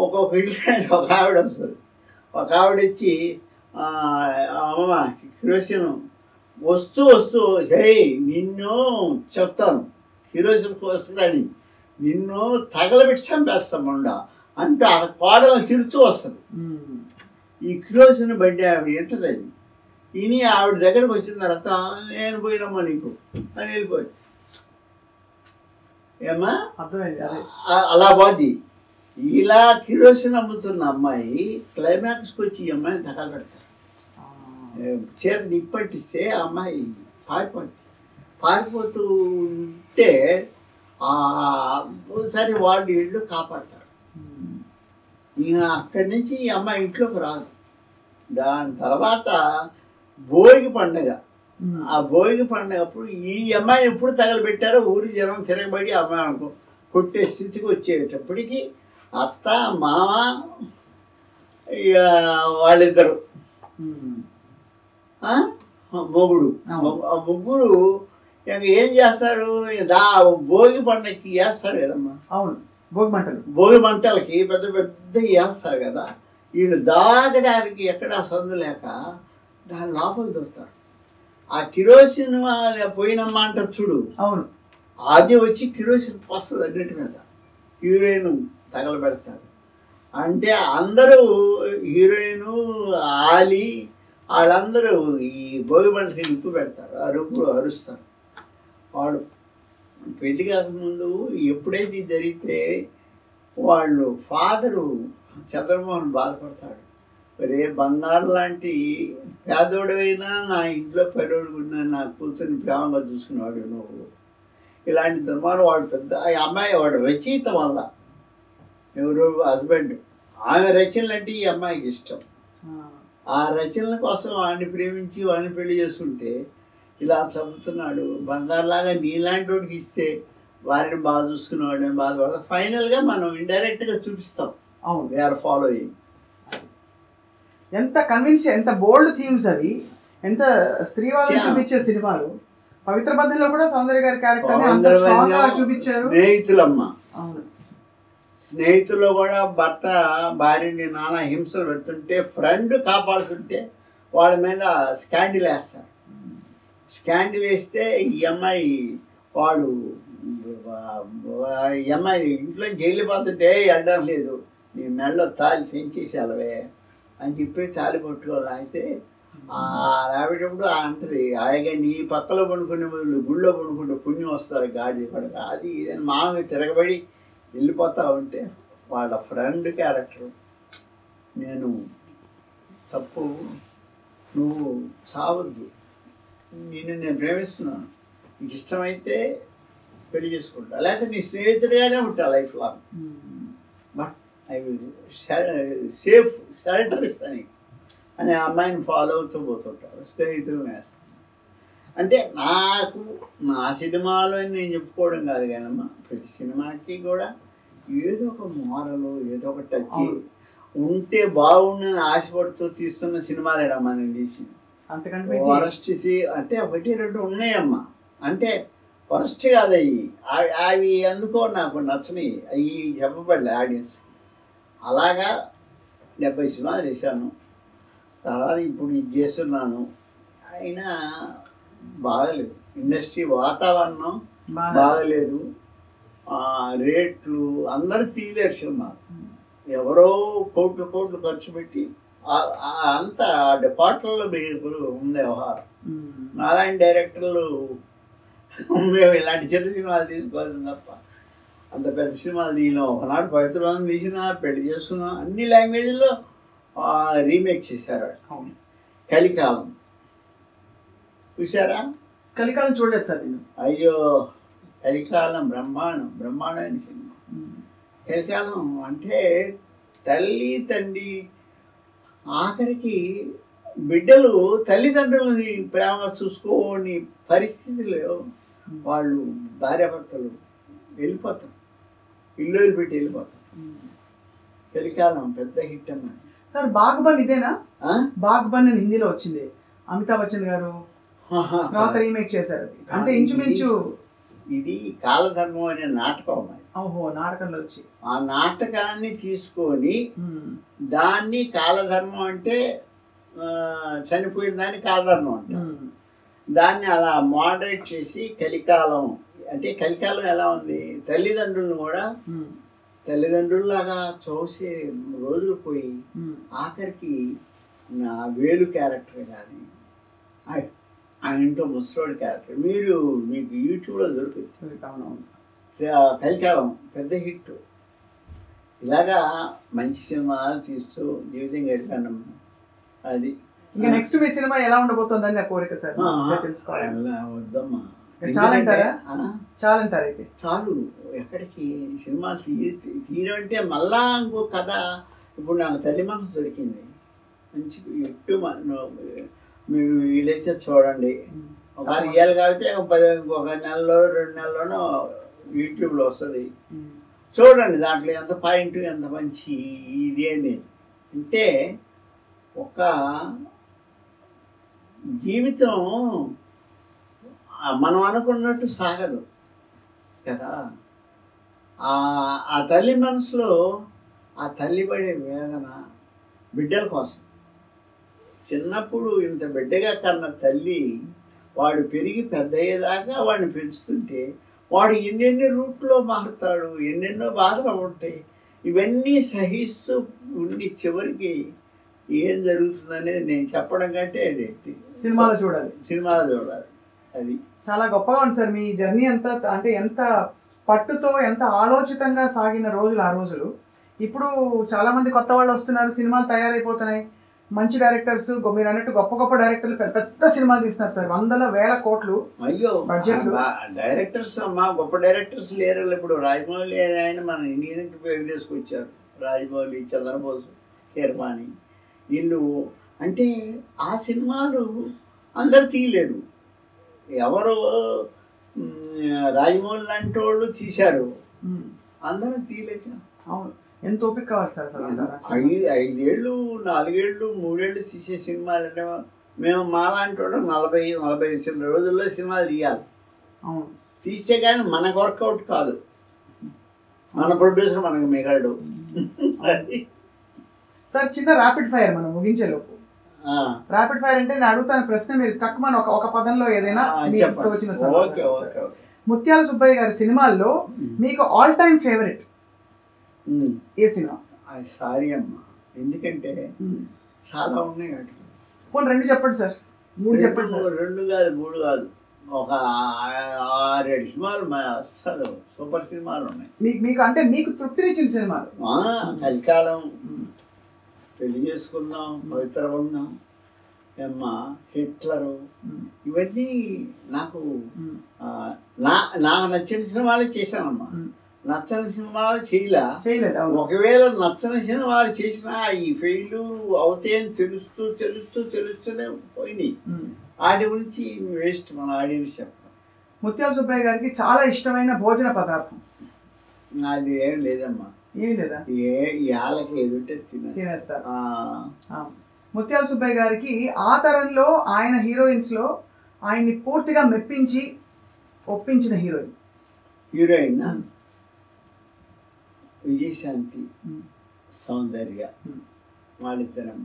ఒక్కొక్క ఇంట్లో ఒక ఆవిడ వస్తుంది. ఒక ఆవిడ వచ్చి అమ్మ కిరోసిన్ వస్తూ సరే నిన్ను చెప్తాను కిరోసిన్ వస్తుందని నిన్ను తగలబెట్టి చంపేస్తాం ఉండ అంటే ఆ కోడలను తిరుగుతూ వస్తుంది. ఈ కిరోసిన్ బండి ఆవిడ ఏంటది అది ఇని ఆవిడ దగ్గరకు వచ్చిన తర్వాత నేను పోయినమ్మా నీకు అని వెళ్ళిపోయి ఏమ్మా అర్థమైంది. అలా పోద్ది. ఇలా కిరోసిన్ అమ్ముతున్న అమ్మాయి క్లైమాక్స్కి వచ్చి ఈ అమ్మాయిని తగలబెడతారు. చీర నిప్పట్టిస్తే ఆ అమ్మాయి పారిపోతూ ఉంటే ఒకసారి వాళ్ళు ఇళ్ళు కాపాడతారు. ఇక అక్కడి నుంచి ఈ అమ్మాయి ఇంట్లోకి రాదు. దాని తర్వాత భోగి పండగ, ఆ భోగి పండగ అప్పుడు ఈ అమ్మాయిని ఎప్పుడు తగలబెట్టారో ఊరి జనం తిరగబడి అమ్మాయి అనుకో కొట్టే స్థితికి వచ్చేటప్పటికి అత్త మామ వాళ్ళిద్దరు మొగుడు ముగ్గురు ఏం చేస్తారు? భోగి పండగకి వేస్తారు కదమ్మా. అవును, భోగి మంటలకి పెద్ద పెద్ద వేస్తారు కదా. వీళ్ళు దాగడానికి ఎక్కడా సందు లేక దాని లోపల దొరుకుతారు. ఆ కిరోసిన్ పోయినమ్మా అంట చూడు, అవును, అది వచ్చి కిరోసిన్ పోస్తుంది అన్నిటి మీద. హీరోయిన్ తగలబెడతారు. అంటే అందరూ హీరోయిన్ ఆలి వాళ్ళందరూ ఈ భోగి మంటకి నిప్పు పెడతారు, అరుస్తారు. వాడు పెళ్లి కాకముందు ఎప్పుడైతే జరిగితే వాళ్ళు ఫాదరు చంద్రమోహన్ బాధపడతాడు. రే బంగారు లాంటి పేదోడైనా నా ఇంట్లో పెరడుకున్నా నా కూతుర్ని ప్రేమగా చూసుకునేవాడు నువ్వు. ఇలాంటి దుర్మార్గం వాడు పెద్ద అమ్మాయి వాడు రచయిత వల్ల ఎవరు హస్బెండ్ ఆమె రచనలు అంటే ఈ అమ్మాయికి ఇష్టం. ఆ రచనల కోసం వాడిని ప్రేమించి వాడిని పెళ్లి చేసుకుంటే ఇలా చంపుతున్నాడు. బంగారులాగా నీలాంటి వాడికి ఇస్తే వారిని బాగా చూసుకునేవాడిని బాధపడతాం. ఫైనల్గా మనం ఇండైరెక్ట్గా చూపిస్తాం. అవును, దే ఆర్ ఫాలోయింగ్. ఎంత కన్విన్స్, ఎంత బోల్డ్ థీమ్స్ అవి, ఎంత స్త్రీవాదం చూపించే సినిమాలు. పవిత్ర బంధంలో కూడా సౌందర్య గారి క్యారెక్టర్ అంత స్ట్రాంగ్ గా చూపించారు. స్నేహితులమ్మ, అవును, స్నేహితుల్లో కూడా భర్త భార్యని నానా హింసలు పెడుతుంటే ఫ్రెండ్ కాపాడుతుంటే వాళ్ళ మీద స్కాండిల్ వేస్తారు. స్కాండిల్ వేస్తే ఈ అమ్మాయి వాడు ఈ అమ్మాయి ఇంట్లో జైలు పోతుంటే వెళ్ళడం లేదు, నీ మెడలో తాళి తెంచేసి వెళ్ళవే అని చెప్పి తాళి పట్టుకోవాలి. అయితే ఆవిడప్పుడు అంటది, హాయిగా నీ పక్కలో పడుకునే బదులు గుళ్ళో పడుకుంటే పుణ్యం వస్తారు గాడి పడక అది ఇదని మామూలు తిరగబడి వెళ్ళిపోతా ఉంటే వాళ్ళ ఫ్రెండ్ క్యారెక్టర్, నేను తప్పు, నువ్వు చావద్దు, నేను ప్రేమిస్తున్నాను, నీకు ఇష్టమైతే పెళ్లి చేసుకుంటా, లేకపోతే నీ స్నేహితుడిగానే ఉంటా life long, but I will safe shelter ఇస్తాను అని ఆ అమ్మాయిని ఫాలో అవుతూ పోతుంటారు. స్నేహితులు వేస్తాను అంటే నాకు నా సినిమాలో నేను చెప్పుకోవడం కాదు కానమ్మా, ప్రతి సినిమాకి కూడా ఏదో ఒక మోరలు ఏదో ఒక టచ్ ఉంటే బాగుండని ఆశపడుతూ తీస్తున్న సినిమాలేనమ్మా నేను తీసింది. వరస్ట్ అంటే ఒకటి రెండు ఉన్నాయమ్మా, అంటే వరస్ట్ కాదు అవి అందుకో నాకు నచ్చని అవి చెప్పబడలే ఆడియన్స్. అలాగా 70 సినిమాలు చేశాను. తర్వాత ఇప్పుడు ఇది చేస్తున్నాను, అయినా బాగలేదు. ఇండస్ట్రీ వాతావరణం బాగలేదు, రేట్లు అందరూ తీయలేరు సినిమా. ఎవరో కోట్లు ఖర్చు పెట్టి అంత కోట్లలో ఉండే వ్యవహారం. నాలాంటి డైరెక్టర్లు మేము ఇలాంటి చిన్న సినిమాలు తీసుకోవాల్సింది తప్ప అంత పెద్ద సినిమాలు తీయను. ఒకనాడు పవిత్ర బంధం తీసినా, పెళ్లి చేసుకున్నా, అన్ని లాంగ్వేజ్లో రీమేక్ చేశారు. కలికాలం చూసారా? కలికాలం చూడలేదు సార్ నేను. అయ్యో, కలికాలం బ్రహ్మాండమైన సినిమా. కలికాలం అంటే తల్లి తండ్రి ఆఖరికి బిడ్డలు తల్లిదండ్రులని ప్రేమ చూసుకోని పరిస్థితిలో వాళ్ళు భార్యాభర్తలు వెళ్ళిపోతారు, ఇల్లు వదిలిపెట్టి వెళ్ళిపోతారు. కలికాలం పెద్ద హిట్ అన్నమాట. సార్ బాగ్బన్ ఇదేనా? బాగ్బన్ అని హిందీలో వచ్చింది, అమితాబ్ బచ్చన్ గారు తర్వాత రీమేక్ చేశారు. అంటే ఇంచుమించు ఇది కాలధర్మం అనే నాటకం. ఓహో, నాటకంలో వచ్చి ఆ నాటకాన్ని తీసుకొని దాన్ని కాలధర్మం అంటే చనిపోయిన దాన్ని కాలధర్మం అంటారు. దాన్ని అలా మోడరేట్ చేసి కలికాలం అంటే కలికాలం ఎలా ఉంది, తల్లిదండ్రులను కూడా తల్లిదండ్రుల్లాగా చూసే రోజులు పోయి ఆఖరికి నా వేలు క్యారెక్టర్ కానీ ఆ ఇంట్లో ముసలోడి క్యారెక్టర్ మీకు యూట్యూబ్లో దొరుకుతుంది. కలికాలం పెద్ద హిట్. ఇలాగా మంచి సినిమాలు తీస్తూ జీవితం గడిపాను. అది ఇంకా నెక్స్ట్ మీ సినిమా ఎలా ఉండబోతుందని నా కోరిక సార్ తెలుసుకోవాలి. వద్దమ్మా, చాలంటారా? చాలంటారు. అయితే చాలు. ఎక్కడికి సినిమాలు తీయడం అంటే మళ్ళా ఇంకో కథ. ఇప్పుడు నాకు తల్లి మనసు దొరికింది, మంచి ఎట్టు మీరు వీలైతే చూడండి. ఒక 6 ఏళ్ళు కాబట్టి ఒక నెలలో 2 నెలలోనో యూట్యూబ్లో వస్తుంది, చూడండి. దాంట్లో ఎంత పాయింట్, ఎంత మంచి ఇది అనేది అంటే ఒక జీవితం మనం అనుకున్నట్టు సాగదు కదా. ఆ తల్లి మనసులో ఆ తల్లి పడే వేదన బిడ్డల కోసం. చిన్నప్పుడు ఇంత బిడ్డగా కన్న తల్లి వాడు పెరిగి పెద్ద అయ్యేదాకా వాడిని పెంచుతుంటే వాడు ఎన్నెన్ని రూట్లో మారుతాడు, ఎన్నెన్నో బాధలు ఉంటాయి. ఇవన్నీ సహిస్తూ ఉండి చివరికి ఏం జరుగుతుందనేది నేను చెప్పడం కంటే సినిమాలో చూడాలి. అది చాలా గొప్పగా ఉంది సార్ మీ జర్నీ అంతా. అంటే ఎంత పట్టుతో ఎంత ఆలోచితంగా సాగిన రోజులు ఆ రోజులు. ఇప్పుడు చాలా మంది కొత్త వాళ్ళు వస్తున్నారు, సినిమాలు తయారైపోతున్నాయి, మంచి డైరెక్టర్స్, మీరు అన్నట్టు గొప్ప గొప్ప డైరెక్టర్లు పెద్ద సినిమాలు తీస్తున్నారు సార్, 100,000 కోట్లు. అయ్యో, డైరెక్టర్స్ అమ్మా, గొప్ప డైరెక్టర్స్ లేరు. ఇప్పుడు రాజమౌళి ఆయన మన ఇండియన్కి పేరు తీసుకొచ్చారు. రాజమౌళి, చంద్రబోసు, కీరవాణి, వీళ్ళు. అంటే ఆ సినిమాలు అందరు తీయలేరు. ఎవరు రాజమౌళి లాంటి వాళ్ళు తీశారు, అందరూ తీయలేక. అవును, ఎంత ఓపిక కావాలి సార్ అసలు. 5 ఏళ్ళు 4 ఏళ్ళు 3 ఏళ్ళు తీసే సినిమాలు అంటే మేము మాలాంటి వాళ్ళు 40-45 రోజుల్లో సినిమాలు తీయాలి. అవును, తీస్తే కానీ మనకు వర్కౌట్ కాదు, మన ప్రొడ్యూసర్ మనకు మిగలడు. సార్ చిన్న ర్యాపిడ్ ఫైర్ మనం ముగించే లోపు. ర్యాపిడ్ ఫైర్ అంటే నేను అడుగుతాను ప్రశ్న, మీరు తక్కువ ఒక పదంలో ఏదైనా వచ్చిన సార్. ముత్యాల సుబ్బయ్య గారి సినిమాల్లో మీకు ఆల్ టైమ్ ఫేవరెట్ ఏ సినిమా? సారీ అమ్మా, ఎందుకంటే చాలా ఉన్నాయి. పోనీ 2 చెప్పండి సార్, 3 చెప్పండి సార్. 2 కాదు 3 కాదు, ఒక 6-7 సినిమాలు అస్సలు సూపర్ సినిమాలు ఉన్నాయి. మీకు అంటే మీకు తృప్తినిచ్చిన సినిమాలు? కలికాలం, పెళ్లి చేసుకున్నాం, పవిత్ర బంధం, హిట్లరు, ఇవన్నీ నాకు నాకు నచ్చిన సినిమాలు చేశానమ్మా. నచ్చని సినిమాలు చేయలేదు. ఒకవేళ నచ్చని సినిమాలు చేసినా ఈ ఫెయిల్ అవుతాయని తెలుస్తూనే పోయినాయి. వాటి గురించి వేస్ట్ మన ఆడియన్స్ చెప్పడం. ముత్యాల సుబ్బయ్య గారికి చాలా ఇష్టమైన భోజన పదార్థం? అది ఏం లేదమ్మా. ఏమి లేదా? వాళ్ళకి ఎదుటే తినేస్తారు. ముత్యాల సుబ్బయ్య గారికి ఆ తరంలో ఆయన హీరోయిన్స్ లో ఆయన్ని పూర్తిగా మెప్పించి ఒప్పించిన హీరోయిన్? విజయశాంతి, సౌందర్య, వాళ్ళిద్దరం.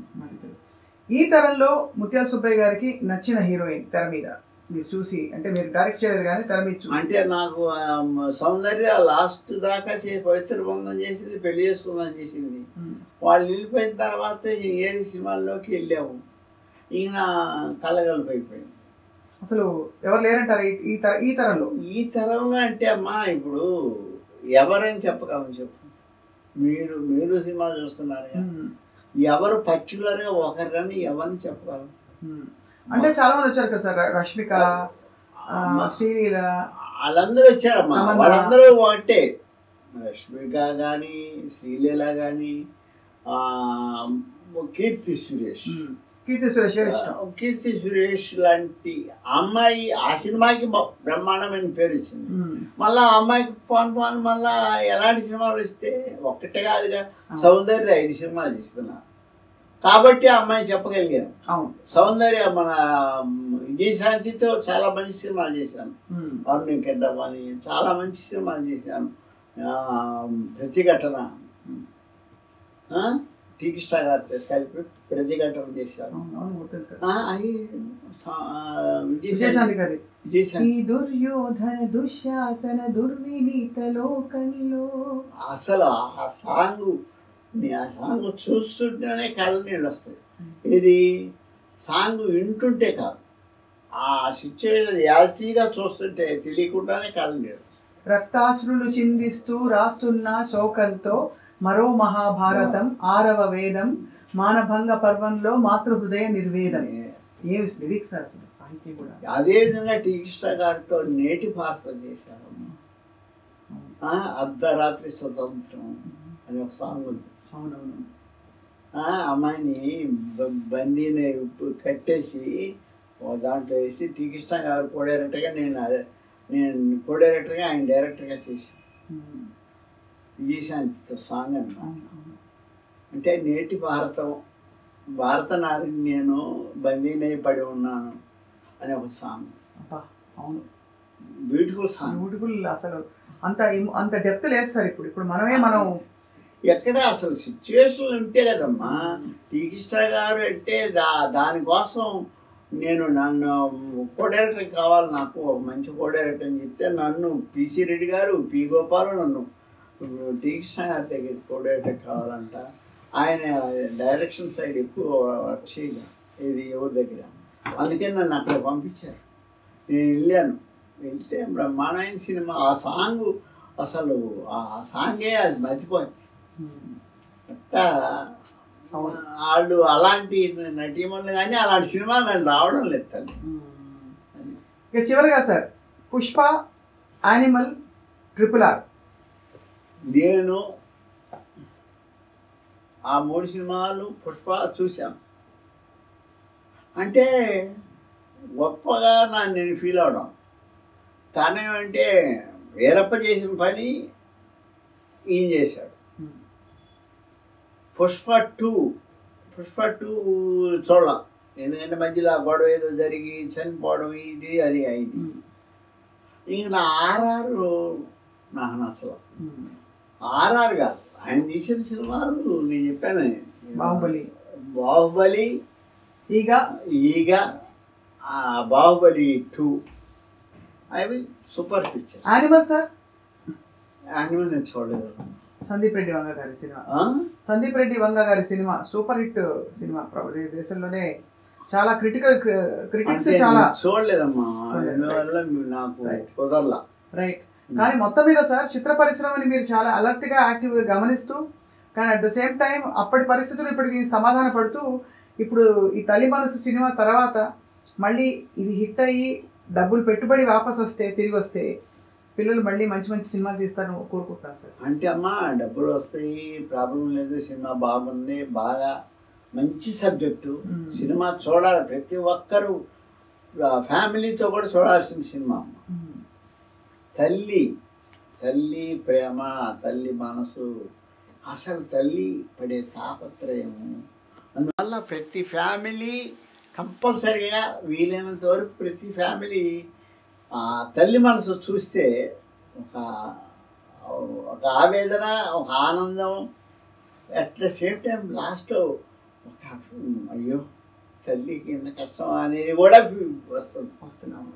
ఈ తరంలో ముత్యాల సుబ్బయ్య గారికి నచ్చిన హీరోయిన్ తెర మీద మీరు చూసి, అంటే మీరు డైరెక్ట్ చేయలేదు కానీ తెర మీద చూసి? అంటే నాకు సౌందర్య లాస్ట్ దాకా పవిత్ర బంధం చేసింది, పెళ్లి చేసుకుందాం చేసింది. వాళ్ళు వెళ్ళిపోయిన తర్వాత ఏరి సినిమాల్లోకి వెళ్ళాము. ఈయన కలగలుపు అయిపోయింది. అసలు ఎవరు లేరంటారు ఈ తరంలో? ఈ తరంలో అంటే అమ్మా, ఇప్పుడు ఎవరని చెప్పగలను చెప్పు. మీరు సినిమా చూస్తున్నారు, ఎవరు పర్టికులర్గా ఒకరని ఎవరిని చెప్పగలను? అంటే చాలా మంది వచ్చారు కదా సార్, రష్మిక, శ్రీలీల, వాళ్ళందరూ వచ్చారమ్మా. వాళ్ళందరూ ఒకటే, రష్మిక కానీ, శ్రీలీల కానీ, కీర్తి సురేష్ లాంటి అమ్మాయి ఆ సినిమాకి బ్రహ్మాండమైన పేరు వచ్చింది. మళ్ళా ఆ అమ్మాయికి పోను మళ్ళా ఎలాంటి సినిమాలు వస్తే ఒక్కటే కాదుగా, సౌందర్య 5 సినిమాలు చేస్తున్నా కాబట్టి ఆ అమ్మాయి చెప్పగలిగాను. సౌందర్య మన విజయశాంతితో చాలా మంచి సినిమాలు చేశాను. అరుణ్ కెడ్డమ్ అని చాలా మంచి సినిమాలు చేశాను. ప్రతిఘటన, టీ కృష్ణ గారితో కలిపి ప్రతిఘటన చేశాను. అసలు ఆ సాంగ్ చూస్తుంటేనే కళ్ళ నీళ్ళు వస్తాయి. ఇది సాంగ్ వింటుంటే కాదు, ఆ సిచ్యువేషన్ యాస్టీగా చూస్తుంటే తెలియకుండానే కళ్ళ నీళ్ళు. రక్తాశ్రులు చిందిస్తూ రాస్తున్న శోకంతో మరో మహాభారతం, 6వ వేదం, మానభంగ పర్వంలో మాతృహృదయ నిర్వేదం. ఏమి లిరిక్స్ అసలు, సాహిత్యం కూడా. అదేవిధంగా టీ కృష్ణ గారితో నేటి భారతం చేశారు. అర్ధరాత్రి స్వతంత్రం అని ఒక సాంగ్ ఉంది. అమ్మాయిని బందీని కట్టేసి దాంట్లో వేసి టీ కృష్ణ గారు కో డైరెక్టర్గా, నేను కో డైరెక్టర్గా, ఆయన డైరెక్టర్గా చేశాను. విజయశాంతితో సాంగ్ అన్నమాట. అంటే నేటి భారత నారిని నేను బందీనై పడి ఉన్నాను అనే ఒక సాంగ్. అవును, బ్యూటిఫుల్ సాంగ్. బ్యూటిఫుల్. అసలు అంత డెప్త్ లేదు సార్. ఇప్పుడు మనం ఎక్కడ అసలు సిచ్యువేషన్లు ఉంటే కదమ్మా. టీ కృష్ణ గారు అంటే దానికోసం నన్ను కో డైరెక్టర్ కావాలి, నాకు మంచి కో డైరెక్టర్ అని చెప్తే నన్ను పిసి రెడ్డి గారు, పి గోపాలు నన్ను టీ కృష్ణ గారి దగ్గర కో డైరెక్టర్ కావాలంట. ఆయన డైరెక్షన్ సైడ్ ఎక్కువ వర్క్ చేయలేదు, ఇది ఎవరి దగ్గర. అందుకని నన్ను అక్కడ పంపించారు. నేను వెళ్ళాను. వెళ్తే బ్రహ్మాండమైన సినిమా. ఆ సాంగ్ అసలు ఆ సాంగే అది మతిపోయింది. అట్టా వాళ్ళు అలాంటి నటీమణులు కానీ అలాంటి సినిమా నేను రావడం లేదు తల్లి. ఇక చివరిగా సార్, పుష్ప, యానిమల్, RRR, నేను ఆ 3 సినిమాలు పుష్ప చూశాను. అంటే గొప్పగా నేను ఫీల్ అవడం. కారణం ఏమంటే వీరప్ప చేసిన పని ఈయన చేశాడు. పుష్ప టూ చూడాల, ఎందుకంటే మధ్యలో ఆ గొడవ ఏదో జరిగి చనిపోవడం ఇది అది అయింది. ఇంక నా ఆర్ఆర్ నాకు నచ్చలు. ఆర్ఆర్ కాదు, ఆయన తీసిన సినిమాలు నేను చెప్పాను, బాహుబలి ఈగ బాహుబలి 2 అవి సూపర్ పిక్చర్స్. యానిమల్ నేను చూడలేదు. సందీప్ రెడ్డి వంగ గారి సినిమా సూపర్ హిట్ సినిమా, దేశంలోనే చాలా క్రిటిక్స్ చాలా చూడలేదమ్మా, అందువల్ల నాకు కుదరలా. రైట్. కానీ మొత్తం మీద సార్ చిత్ర పరిశ్రమని మీరు చాలా అలర్ట్ గా యాక్టివ్ గా గమనిస్తూ, కానీ అట్ ద సేమ్ టైం అప్పటి పరిస్థితులు ఇప్పటికి సమాధాన పడుతూ, ఇప్పుడు ఈ తల్లి మనసు సినిమా తర్వాత మళ్ళీ ఇది హిట్ అయ్యి డబ్బులు పెట్టుబడి వాపస్ వస్తే, తిరిగి వస్తే పిల్లలు మళ్ళీ మంచి మంచి సినిమాలు తీస్తారని కోరుకుంటున్నాను సార్. అంటే అమ్మా డబ్బులు వస్తాయి, ప్రాబ్లం లేదు, సినిమా బాగుంది, బాగా మంచి సబ్జెక్టు, సినిమా చూడాలి, ప్రతి ఒక్కరూ ఫ్యామిలీతో కూడా చూడాల్సిన సినిమా అమ్మ. తల్లి ప్రేమ, తల్లి మనసు, అసలు తల్లి పడే తాపత్రయము, అందువల్ల ప్రతి ఫ్యామిలీ కంపల్సరిగా వీలైనంత వరకు ప్రతి ఫ్యామిలీ తల్లి మనసు చూస్తే ఒక ఆవేదన, ఒక ఆనందం, అట్ ద సేమ్ టైం లాస్ట్లో ఒక అయ్యో తల్లికి ఎంత కష్టం అనేది కూడా వస్తున్నాము.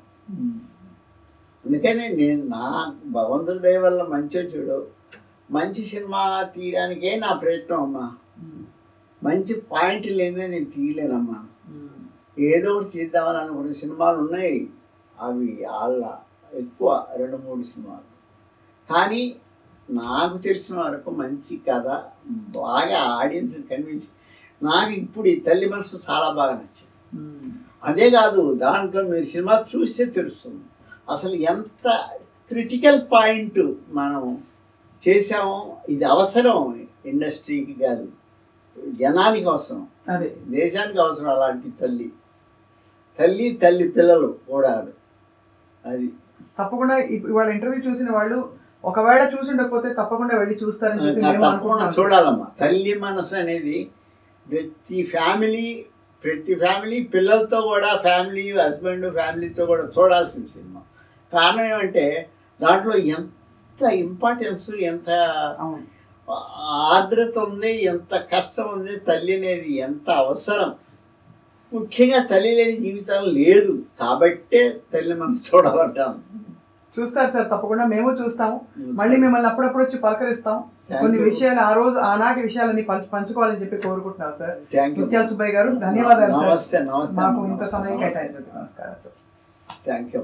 అందుకని నేను నా భగవంతుడి దయ వల్ల మంచి చూడు, మంచి సినిమా తీయడానికే నా ప్రయత్నం అమ్మా. మంచి పాయింట్ లేదే నేను తీయలేనమ్మా. ఏదో ఒకటి తీద్దామని అనుకున్న సినిమాలు ఉన్నాయి, అవి వాళ్ళ ఎక్కువ 2-3 సినిమాలు. కానీ నాకు తెలిసిన వరకు మంచి కథ, బాగా ఆడియన్స్ కన్విన్స్. నాకు ఇప్పుడు ఈ తల్లి మనసు చాలా బాగా నచ్చింది. అదే కాదు, దాంట్లో మీరు సినిమా చూస్తే తెలుస్తుంది అసలు ఎంత క్రిటికల్ పాయింట్ మనం చేసాము. ఇది అవసరం, ఇండస్ట్రీకి కాదు, జనానికి అవసరం, అదే దేశానికి అవసరం. అలాంటి తల్లి పిల్లలు కూడా అది తప్పకుండా. ఇవాళ ఇంటర్వ్యూ చూసిన వాళ్ళు ఒకవేళ చూసి ఉండకపోతే తప్పకుండా వెళ్ళి చూస్తారని చెప్పి తప్పకుండా చూడాలమ్మా. తల్లి మనసు అనేది ప్రతి ఫ్యామిలీ పిల్లలతో కూడా, ఫ్యామిలీ హస్బెండ్ ఫ్యామిలీతో కూడా చూడాల్సిన సినిమా. కారణం ఏమంటే దాంట్లో ఎంత ఇంపార్టెన్స్, ఎంత ఆర్ద్రత ఉంది, ఎంత కష్టం ఉంది, తల్లి అనేది ఎంత అవసరం. ముఖ్యంగా తల్లి లేని జీవితం లేదు కాబట్టే తల్లి మనసు చూడాలంటాం. చూస్తారు సార్, తప్పకుండా మేము చూస్తాము. మళ్ళీ మిమ్మల్ని అప్పుడప్పుడు వచ్చి పలకరిస్తాం. కొన్ని విషయాలు ఆనాటి విషయాలని పంచుకోవాలని చెప్పి కోరుకుంటున్నాం సార్. ముత్యాల సుబ్బయ్య గారు, ధన్యవాదాలు సార్. మాకు ఇంత సమయం కేటాయించినందుకు. నమస్కారం సార్. Thank you.